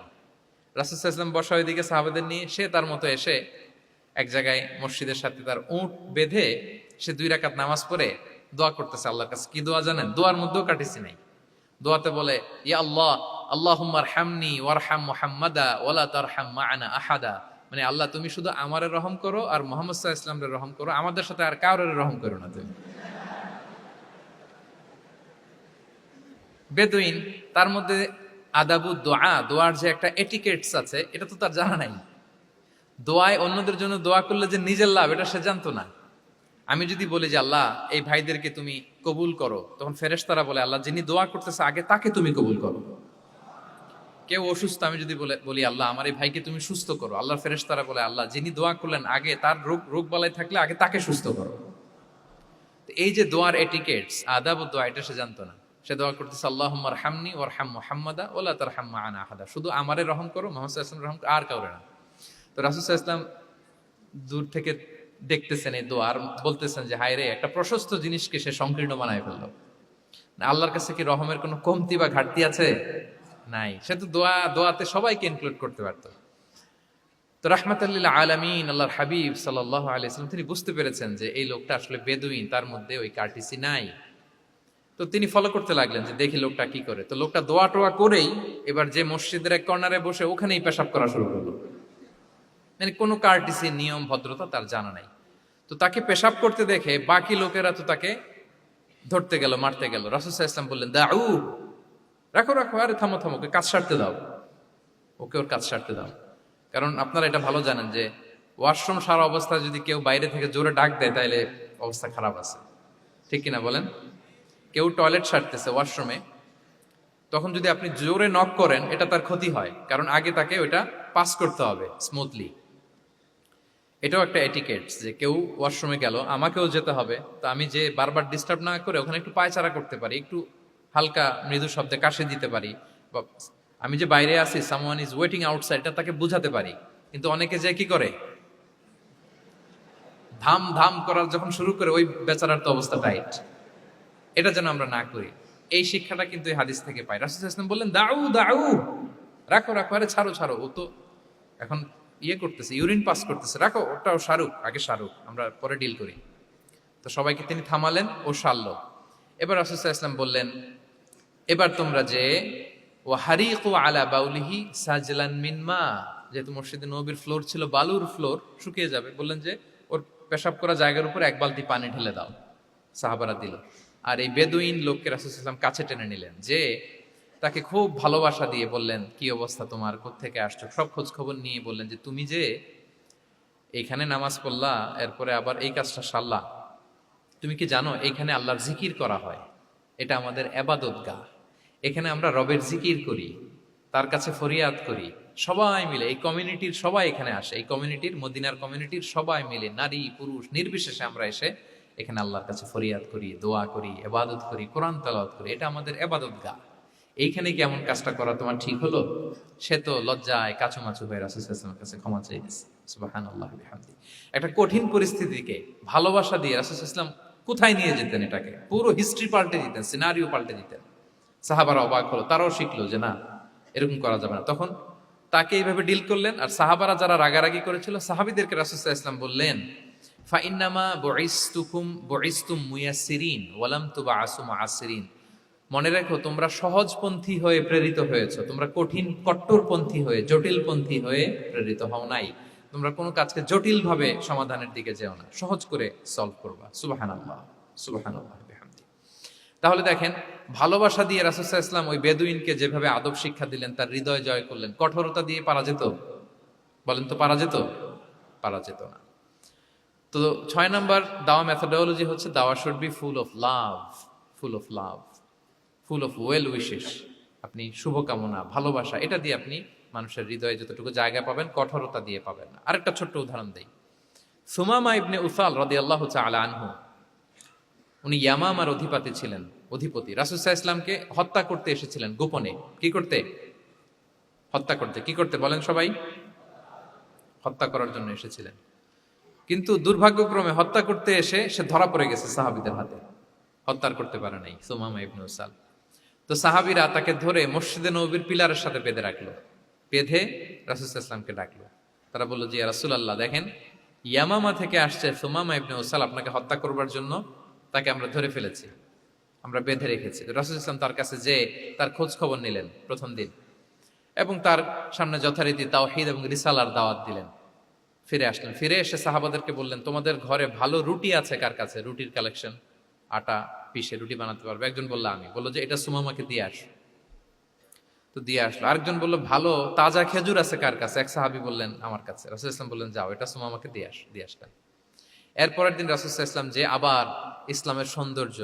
রাসূল সাল্লাল্লাহু আলাইহি ওয়াসাল্লাম বসা ওইদিকে সাহাবাদের নিয়ে, সে তার মতো এসে এক জায়গায় মসজিদের সাথে তার উট বেঁধে সে 2 রাকাত নামাজ পড়ে দোয়া করতেছে আল্লাহর কাছে। কি দোয়া জানেন? দোয়ার মধ্যেও কাটিসি নাই। দোয়াতে বলে, ইয়া আল্লাহ, আল্লাহুম্মা আরহামনি ওয়ারহাম মুহাম্মাদা ওয়ালা তারহাম মা'ানা আহাদা। মানে আল্লাহ, তুমি শুধু আমারে রহম করো আর মুহাম্মদ সাল্লাল্লাহু আলাইহি ওয়াসাল্লামের রহম করো, আমাদের সাথে আর কাউরে রহম করো না তুমি। বেদুইন, তার মধ্যে আদাবু দোয়া, দোয়ার যে একটা এটিকেটস আছে, এটা তো তার জানা নাই। দোয়ায় অন্যদের জন্য দোয়া করলে যে নিজের লাভ, এটা সে জানতো না। আমি যদি বলি যে আল্লাহ এই ভাইদেরকে তুমি কবুল করো, তখন ফেরেশতারা বলে আল্লাহ যিনি দোয়া করতেছে আগে তাকে তুমি কবুল করো। কেউ অসুস্থ, আমি যদি বলি আল্লাহ আমার এই ভাইকে তুমি সুস্থ করো, আল্লাহর ফেরেশতারা বলে আল্লাহ যিনি দোয়া করলেন আগে তার রোগ বালাই থাকলে আগে তাকে সুস্থ করো। তো এই যে দোয়ার এটিকেটস, আদাব ও দোয়া, এটা সে জানতো না। সে দোয়া করতেছে আল্লাহুম্মা আরহামনি ওয়ারহাম মুহাম্মাদা ওয়ালা তারহাম মা'ানা আহাদা, শুধু আমারে রহম করো, মুহাম্মদ সাল্লাল্লাহু আলাইহি ওয়াসাল্লাম রহম করো, আর কাউরে না। তো রাসূল সাল্লাল্লাহু আলাইহি ওয়াসাল্লাম দূর থেকে দেখতেছেন এই দোয়া, আর বলতেছেন যে হায় রে, একটা প্রশস্ত জিনিসকে সে সংকীর্ণ বানায় ফেললো। আল্লাহর কাছে কি রহমের কোনো কমতি বা ঘাটতি আছে? নাই। সে তো দোয়াতে সবাইকে ইনক্লুড করতে পারতো। তো রাহমাতাল লিল আলামিন আল্লাহর হাবিব সাল্লাল্লাহু আলাইহি ওয়াসাল্লাম তিনি বুঝতে পেরেছেন যে এই লোকটা আসলে বেদুইন, তার মধ্যে ওই কার্টিসি নাই। তো তিনি ফলো করতে লাগলেন যে দেখি লোকটা কি করে। তো লোকটা দোয়া টোয়া করেই এবার যে মসজিদের এক কর্নারে বসে ওখানেই পেশাব করা শুরু করলো। মানে কোনো কার্টিসি, নিয়ম, ভদ্রতা তার জানা নাই। তো তাকে পেশাব করতে দেখে বাকি লোকেরা তো তাকে ধরতে গেল, মারতে গেল। রাসূল সাল্লাল্লাহু আলাইহি ওয়াসাল্লাম বললেন, দাউ, রাখো রাখো, আরে থামো থামো, ওকে কাজ সারতে দাও, ওকে ওর কাজ সারতে দাও। কারণ আপনারা এটা ভালো জানেন যে ওয়াশরুম সারা অবস্থায় যদি কেউ বাইরে থেকে জোরে ডাক দেয় তাহলে অবস্থা খারাপ আছে, ঠিক কিনা বলেন? কেউ টয়লেট সারতেছে ওয়াশরুমে, তখন যদি আপনি জোরে নক করেন এটা তার ক্ষতি হয়, কারণ আগে তাকে ওইটা পাস করতে হবে স্মুথলি। এটাও একটা এটিকেটস যে কেউ ওয়াশরুমে গেল, আমাকেও যেতে হবে, তো আমি যে বারবার ডিস্টার্ব না করে ওখানে একটু পায়চারা করতে পারি, একটু হালকা মৃদু শব্দে কাশি দিতে পারি, বা আমি যে বাইরে আছি, সামওয়ান ইজ ওয়েটিং আউটসাইড, এটা তাকে বুঝাতে পারি। কিন্তু অনেকে যে কি করে, ধাম ধাম করার যখন শুরু করে, ওই বেচারার তো অবস্থা টাইট। এটা যেন আমরা না করি, এই শিক্ষাটা কিন্তু এই হাদিস থেকে পাই। রাসূল সাল্লাল্লাহু আলাইহি ওয়াসাল্লাম বললেন, দাউ দাউ, রাখো রাখো, আরে ছাড়ো ছাড়ো, ও তো এখন করতেছে, ইউরিন পাস করতেছে, রাখো, ওটাও সারুক, আগে সারুক, আমরা পরে ডিল করি। তো সবাইকে তিনি থামালেন, ও সারলো। এবার রাসূল সাল্লাল্লাহু আলাইহি ওয়াসাল্লাম বললেন, এবার তোমরা যে ওয়া হারিকু আলা বাউলিহি সাজলান মিন মা, যেহেতু মসজিদে নববীর ফ্লোর ছিল বালুর ফ্লোর, শুকিয়ে যাবে, বললেন যে ওর পেশাব করা জায়গার উপর 1 বালতি পানি ঢেলে দাও। সাহাবারা দিল। আর এই বেদুইন লোককে রাসূল সাল্লাল্লাহু আলাইহি ওয়াসাল্লাম কাছে টেনে নিলেন, যে তাকে খুব ভালোবাসা দিয়ে বললেন, কি অবস্থা তোমার, কোত্থেকে আসছো, সব খোঁজ খবর নিয়ে বললেন যে তুমি যে এইখানে নামাজ পড়লা, এরপরে আবার এই কাজটা সারলা, তুমি কি জানো এইখানে আল্লাহর জিকির করা হয়, এটা আমাদের ইবাদতগাহ, এখানে আমরা রবের জিকির করি, তার কাছে ফরিয়াদ করি, সবাই মিলে এই কমিউনিটির সবাই এখানে আসে, এই কমিউনিটির মদিনার কমিউনিটির সবাই মিলে নারী পুরুষ নির্বিশেষে আমরা এসে এখানে আল্লাহর কাছে ফরিয়াদ করি, দোয়া করি, এবাদত করি, কোরআন তেলাওয়াত করি। এটা আমাদের এবাদত গা। এইখানে কি এমন কাজটা করা তোমার ঠিক হলো? সে তো লজ্জায় কাচুমাচু হয়ে রাসূল সাল্লাল্লাহু আলাইহি ওয়াসাল্লামের কাছে ক্ষমা চেয়ে গেছে। সুবহানাল্লাহ বিহামদি। একটা কঠিন পরিস্থিতিকে ভালোবাসা দিয়ে রাসূল সাল্লাল্লাহু আলাইহি ওয়াসাল্লাম কোথায় নিয়ে যেতেন, এটাকে পুরো হিস্ট্রি পাল্টে দিতেন, সিনারিও পাল্টে দিতেন। সাহাবারা অবাক হলো, তারাও শিখলো যে না, এরকম করা যাবে না। তখন তাকে এইভাবে ডিল করলেন। আর সাহাবারা যারা রাগারাগি করেছিল, সাহাবীদেরকে রাসূল সাল্লাল্লাহু আলাইহি ওয়াসাল্লাম বললেন, ফাইন্নামা বুইসতুম মুয়াসসিরিন ওয়া লাম তুবআসু মুআসসিরিন। মনে রেখো, তোমরা সহজপন্থী হয়ে প্রেরিত হয়েছো, তোমরা কঠিন কট্টরপন্থী হয়ে জটিলপন্থী হয়ে প্রেরিত হও নাই। তোমরা কোনো কাজকে জটিল ভাবে সমাধানের দিকে যেও না, সহজ করে সলভ করবা। সুবহানাল্লাহ, সুবহানাল্লাহ বিহামদি। তাহলে দেখেন, ভালোবাসা দিয়ে রাসূল সাল্লাল্লাহু আলাইহি ওয়াসাল্লাম ওই বেদুইনকে যেভাবে আদব শিক্ষা দিলেন, তার হৃদয় জয় করলেন, কঠোরতা দিয়ে পারা যেত? বলেন তো, পারা যেত? পারা যেত না। তো 6 নাম্বার দাওয়া মেথোডোলজি হচ্ছে, দাওয়া should be full of love, full of love, full of well wishes. আপনি শুভকামনা, ভালোবাসা, এটা দিয়ে আপনি মানুষের হৃদয়ে যতটুকু জায়গা পাবেন, কঠোরতা দিয়ে পাবেন না। আরেকটা ছোট্ট উদাহরণ দেই। সুমামা ইবনে উসাল রাদিয়াল্লাহু তাআলা আনহু, উনি ইয়ামামার অধিপতি ছিলেন, অধিপতি। রাসূল সাল্লাল্লাহু আলাইহি ওয়াসাল্লামকে হত্যা করতে এসেছিলেন গোপনে। কি করতে? হত্যা করতে। কি করতে বলেন সবাই? হত্যা করার জন্য এসেছিলেন। কিন্তু দুর্ভাগ্যক্রমে হত্যা করতে এসে সে ধরা পড়ে গেছে সাহাবীদের হাতে, হত্যার করতে পারে নাই সুমামা ইবনে উসাল। তো সাহাবীরা তাকে ধরে মসজিদে নববীর পিলারের সাথে বেঁধে রাখলো, বেঁধে রাসূল সাল্লাল্লাহু আলাইহি ওয়াসাল্লামকে ডাকলো। তারা বলল, যে ইয়া রাসূলুল্লাহ, দেখেন ইয়ামামা থেকে আসছে সুমামা ইবনে উসাল আপনাকে হত্যা করবার জন্য, তাকে আমরা ধরে ফেলেছি, আমরা বেঁধে রেখেছি। রাসূল সাল্লাল্লাহু আলাইহি ওয়াসাল্লাম তার কাছে যে তার খোঁজ খবর নিলেন প্রথম দিন, এবং তার সামনে যথারীতি তাওহীদ এবং রিসালার দাওয়াত দিলেন। ফিরে আসলেন, ফিরে এসে সাহাবাদেরকে বললেন, তোমাদের ঘরে ভালো রুটি আছে কার কাছে? রুটির কালেকশন, আটা পিষে রুটি বানাতে পারবে। একজন বললো আমি। বললো যে এটা সুমামাকে দিয়ে আস। তো দিয়ে আসলো। আরেকজন বললো ভালো তাজা খেজুর আছে কার কাছে? এক সাহাবী বললেন আমার কাছে। রাসূল ইসলাম বললেন যাও, এটা সুমামাকে দিয়ে আস। দিয়ে আসলেন। এরপরের দিন রাসূল ইসলাম যে আবার ইসলামের সৌন্দর্য,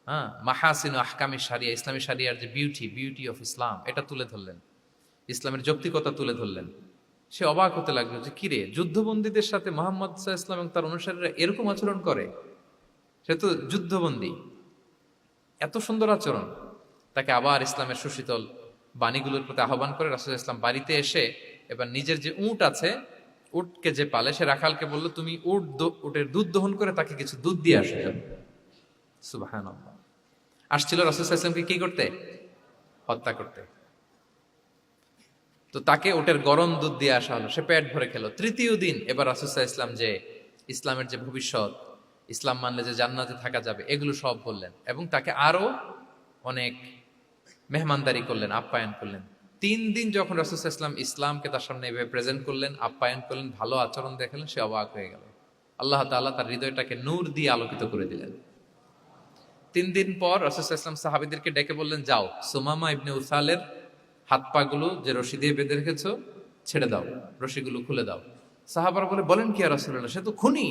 হ্যাঁ, মাহাসিনু আহকামি শারিয়া, ইসলামী শারিয়ার যে বিউটি অফ ইসলাম, এটা তুলে ধরলেন, ইসলামের যৌক্তিকতা তুলে ধরলেন। সে অবাক হতে লাগলো যে কিরে, যুদ্ধবন্দীদের সাথে মুহাম্মদ সাল্লাল্লাহু আলাইহি ওয়াসাল্লাম এবং তার অনুসারীরা এরকম আচরণ করে? সে তো যুদ্ধবন্দী, এত সুন্দর আচরণ। তাকে আবার ইসলামের সুশীতল বাণীগুলোর প্রতি আহ্বান করে রাসূল ইসলাম বাড়িতে এসে এবার নিজের যে উট আছে, উটকে যে পালে, সে রাখালকে বলল, তুমি উটের দুধ দহন করে তাকে কিছু দুধ দিয়ে আসো। সুবহানাল্লাহ। আসছিল রাসূল সাল্লাল্লাহু আলাইহি ওয়াসাল্লামকে কি করতে? হত্যা করতে। তো তাকে ওটের গরম দুধ দিয়ে আসা হলো, সে পেট ভরে খেলো। তৃতীয় দিন এবার রাসূল সাল্লাল্লাহু আলাইহি ওয়াসাল্লাম যে ইসলামের যে ভবিষ্যৎ, ইসলাম মানলে যে জান্নাতে থাকা যাবে, এগুলো সব বললেন, এবং তাকে আরো অনেক মেহমানদারি করলেন, আপ্যায়ন করলেন। 3 দিন যখন রাসূল সাল্লাল্লাহু আলাইহি ওয়াসাল্লাম ইসলামকে তার সামনে এভাবে প্রেজেন্ট করলেন, আপ্যায়ন করলেন, ভালো আচরণ দেখালেন, সে অবাক হয়ে গেল। আল্লাহ তাআলা তার হৃদয়টাকে নূর দিয়ে আলোকিত করে দিলেন। 3 দিন পর রাসূল সাল্লাল্লাহু আলাইহি ওয়াসাল্লাম সাহাবীদেরকে ডেকে বললেন, যাও সুমামা ইবনে উসালের হাত পা গুলো যে রশি দিয়ে বেঁধে রেখেছো ছেড়ে দাও, রশিগুলো খুলে দাও। সাহাবারা বলেন কি ইয়া রাসূলুল্লাহ, সে তো খুনি,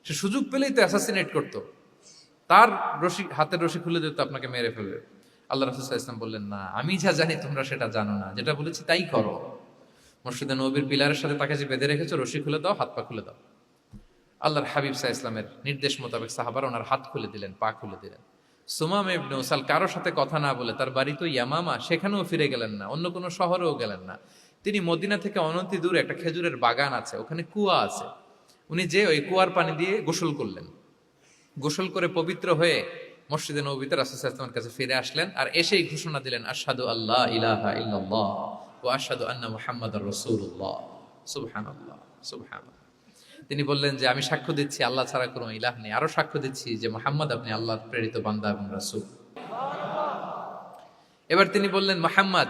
সে সুযোগ পেলেই তো অ্যাসাসিনেট করতো, তার রশি, হাতের রশি খুলে দিত, আপনাকে মেরে ফেলবে। আল্লাহ রাসূল সাল্লাল্লাহু আলাইহি ওয়াসাল্লাম বললেন, না, আমি যা জানি তোমরা সেটা জানো না, যেটা বলেছি তাই করো। মসজিদে নববীর পিলারের সাথে তাকে যে বেঁধে রেখেছো, রশি খুলে দাও, হাত পা খুলে দাও। আল্লাহর হাবিব সাল্লাল্লাহু আলাইহি ওয়াসাল্লামের নির্দেশ মোতাবেক সাহাবারা ওনার হাত খুলে দিলেন, পা খুলে দিলেন। সুমামা ইবনে উসাল কারোর সাথে কথা না বলে, তার বাড়ি তো ইয়ামামা, সেখানেও ফিরে গেলেন না, অন্য কোনো শহরেও গেলেন না। তিনি মদিনা থেকে অনতি দূরে একটা খেজুরের বাগান আছে, ওখানে কুয়া আছে, উনি যে ওই কুয়ার পানি দিয়ে গোসল করলেন। গোসল করে পবিত্র হয়ে মসজিদে নববীতে রাসূল সাল্লাল্লাহু আলাইহি ওয়াসাল্লামের কাছে ফিরে আসলেন, আর এসেই ঘোষণা দিলেন, আশহাদু আল্লা ইলাহা ইল্লাল্লাহ ওয়া আশহাদু আন্না মুহাম্মাদার রাসূলুল্লাহ। সুবহানাল্লাহ, সুবহানাল্লাহ। তিনি বললেন যে আমি সাক্ষ্য দিচ্ছি আল্লাহ ছাড়া কোনো ইলাহ নেই, আরো সাক্ষ্য দিচ্ছি যে মুহাম্মদ আপনি আল্লাহর প্রেরিত বান্দা এবং রাসূল। এবার তিনি বললেন, মুহাম্মদ,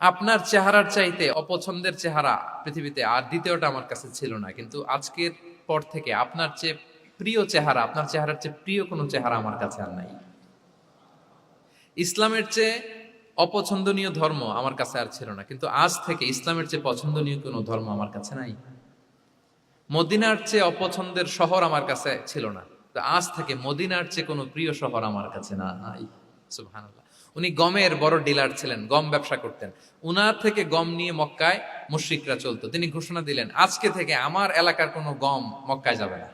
আপনার চেহারার চাইতে অপছন্দের চেহারা পৃথিবীতে আর দ্বিতীয়টা আমার কাছে ছিল না, কিন্তু আজকের পর থেকে আপনার চেয়ে প্রিয় চেহারা, আপনার চেহারার চেয়ে প্রিয় কোনো চেহারা আমার কাছে আর নাই। ইসলামের চেয়ে অপছন্দনীয় ধর্ম আমার কাছে আর ছিল না, কিন্তু আজ থেকে ইসলামের চেয়ে পছন্দনীয় কোনো ধর্ম আমার কাছে নাই। মদিনার চেয়ে অপছন্দের শহর আমার কাছে ছিল না, আজ থেকে মদিনার চেয়ে কোনো প্রিয় শহর আমার কাছে নাই। সুবহানাল্লাহ। উনি গমের বড় ডিলার ছিলেন, গম ব্যবসা করতেন। উনার থেকে গম নিয়ে মক্কায় মুশরিকরা চলতো। তিনি ঘোষণা দিলেন, আজকে থেকে আমার এলাকার কোনো গম মক্কায় যাবে না।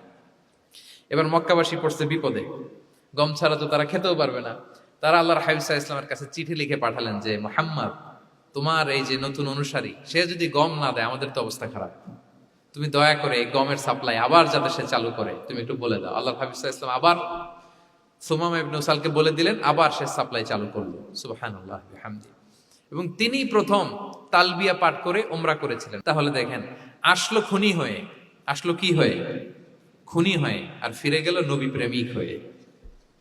এবার মক্কাবাসী পড়ছে বিপদে, গম ছাড়া তো তারা খেতেও পারবে না। তারা আল্লাহর হাবিব সাল্লাল্লাহু আলাইহি ওয়াসাল্লামের কাছে চিঠি লিখে পাঠালেন যে, মুহাম্মদ, তোমার এই যে নতুন অনুসারী, সে যদি গম না দেয় আমাদের তো অবস্থা খারাপ। তুমি দয়া করে এই গমের সাপ্লাই আবার যাতে সে চালু করে তুমি একটু বলে দাও। আল্লাহর হাবিব সাল্লাল্লাহু আলাইহি ওয়াসাল্লাম আবার সুমামা ইবনে উসালকে বলে দিলেন, আবার সে সাপ্লাই চালু করলো। সুবহানাল্লাহ বিহামদি। এবং তিনি প্রথম তালবিয়া পাঠ করে উমরা করেছিলেন। তাহলে দেখেন, আসলো খুনি হয়ে, আসলো কি হয়ে? খুনি হয়ে, আর ফিরে গেল নবী প্রেমিক হয়ে।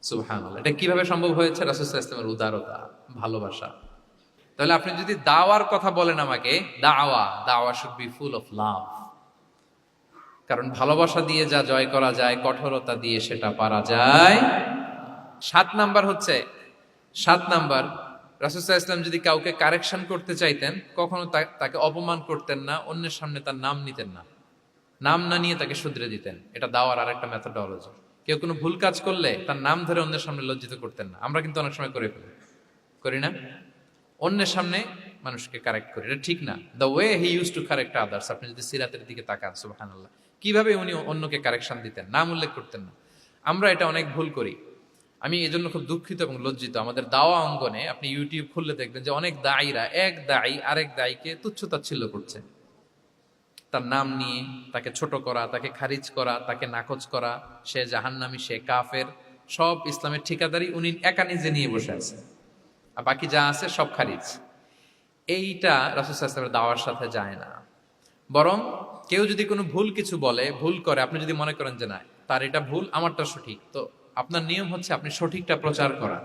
সুবহানাল্লাহ। এটা কিভাবে সম্ভব হয়েছে? রাসূল সাল্লাল্লাহু আলাইহি ওয়াসাল্লামের উদারতা, ভালোবাসা। তাহলে আপনি যদি দাওয়ার কথা বলেন আমাকে, দাওয়া should be full of love. কারণ ভালোবাসা দিয়ে যা জয় করা যায়, কঠোরতা দিয়ে সেটা পারা যায়। 7 নাম্বার হচ্ছে, 7 নাম্বার, রাসূল সাল্লাল্লাহু আলাইহি ওয়াসাল্লাম যদি কাউকে কারেকশন করতে চাইতেন, কখনো তাকে অপমান করতেন না, অন্যের সামনে তার নাম নিতেন না, নাম না নিয়ে তাকে শুধরে দিতেন। এটা দাওয়ার আরেকটা মেথডোলজি। কেউ কোনো ভুল কাজ করলে তার নাম ধরে অন্যের সামনে লজ্জিত করতেন না। আমরা কিন্তু অনেক সময় করে ফেলি, করি না? অন্যের সামনে মানুষকে কারেক্ট করি, এটা ঠিক না। The way he use to correct others, আপনি যদি সিরাতের দিকে তাকান, সুবহানাল্লাহ, কিভাবে উনি অন্যকে কারেকশন দিতেন, নাম উল্লেখ করতেন না। আমরা এটা অনেক ভুল করি। আমি এই জন্য খুব দুঃখিত এবং লজ্জিত। আমাদের দাওয়া অঙ্গনে আপনি ইউটিউব খুললে দেখবেন যে অনেক দায়ীরা, এক দায়ী আরেক দায়ীকে তুচ্ছ-তাচ্ছিল্য করছে, তার নাম নিয়ে তাকে ছোট করা, তাকে খারিজ করা, তাকে নাকচ করা, সে জাহান্নামী, সে কাফের, সব ইসলামের ঠিকাদারি উনি একা নিজে নিয়ে বসে আছে, আর বাকি যা আছে সব খারিজ। এইটা রাসূল সাল্লাল্লাহু আলাইহি ওয়াসাল্লামের দাওয়ার সাথে যায় না। বরং কেউ যদি কোনো ভুল কিছু বলে, ভুল করে, আপনি যদি মনে করেন যে না তার এটা ভুল, আমারটা সঠিক, তো আপনার নিয়ম হচ্ছে আপনি সঠিকটা প্রচার করা।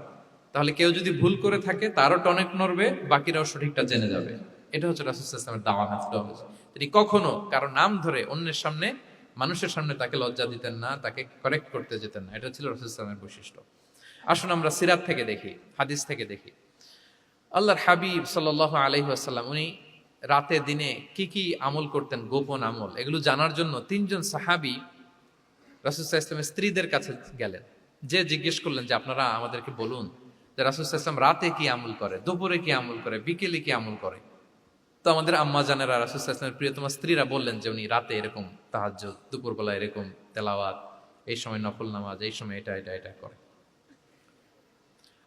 তাহলে কেউ যদি ভুল করে থাকে তারও টনক নড়বে, বাকিরাও সঠিকটা জেনে যাবে। এটা হচ্ছে রাসূল সাল্লাল্লাহু আলাইহি ওয়াসাল্লামের দাওয়া মেথডোলজি। তিনি কখনো কারো নাম ধরে অন্যের সামনে, মানুষের সামনে তাকে লজ্জা দিতেন না, তাকে কারেক্ট করতে যেতেন না। এটা ছিল রাসূল সাল্লাল্লাহু আলাইহি ওয়াসাল্লামের বৈশিষ্ট্য। আসুন আমরা সিরাত থেকে দেখি, হাদিস থেকে দেখি। আল্লাহর হাবিব সাল্লাল্লাহু আলাইহি ওয়াসাল্লাম উনি রাতে দিনে কি কি আমল করতেন, গোপন আমল, এগুলো জানার জন্য 3 জন সাহাবী রাসূল সাল্লাল্লাহু আলাইহি ওয়াসাল্লামের স্ত্রীদের কাছে গেলেন। যে জিজ্ঞেস করলেন যে আপনারা আমাদেরকে বলুন যে রাসূল সাল্লাল্লাহু আলাইহি ওয়াসাল্লাম রাতে কি আমল করে, দুপুরে কি আমল করে, বিকেলে কি আমল করে। তো আমাদের আম্মা জানেরা, রাসূল সাল্লাল্লাহু আলাইহি ওয়াসাল্লামের প্রিয়তমা স্ত্রীরা বললেন যে উনি রাতে এরকম তাহাজ্জুদ, দুপুরবেলা এরকম তেলাওয়াত, এই সময় নফল নামাজ, এই সময় এটা এটা এটা করে।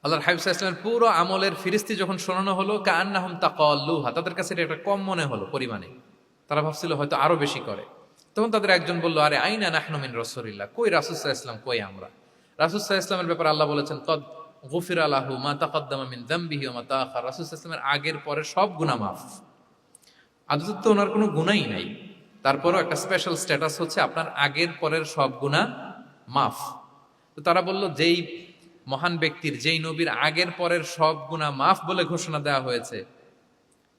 আল্লাহর হাবিব সাল্লাল্লাহু আলাইহি ওয়াসাল্লামের পুরো আমলের ফিরিস্তি যখন শোনানো হলো, কাআন্নাহুম তাকাল্লুহা, তাদের কাছে এটা একটা কম মনে হলো পরিমাণে। তারা ভাবছিল হয়তো আরো বেশি করে। তখন তাদের একজন বলল, আরে আইনা নাহনু মিন রাসূলিল্লাহ, কই রাসূল সাল্লাল্লাহু আলাইহি ওয়াসাল্লাম, কই আমরা। রাসূল সাল্লাল্লাহু আলাইহি ওয়াসাল্লামের ব্যাপারে আল্লাহ বলেছেন, কদ গুফিরা লাহু মা তাকাদ্দামা মিন যামবিহি ওয়া মা তাআখার, রাসূল সাল্লাল্লাহু আলাইহি ওয়াসাল্লামের আগের পরের সব গুনাহ মাফ। আদতে তো ওনার কোনো গুনাহই নাই, তারপরও একটা স্পেশাল স্ট্যাটাস হচ্ছে আপনার আগের পরের সব গুনাহ মাফ। তো তারা বলল, যেই মহান ব্যক্তির, যেই নবীর আগের পরের সব গুনাহ মাফ বলে ঘোষণা দেওয়া হয়েছে,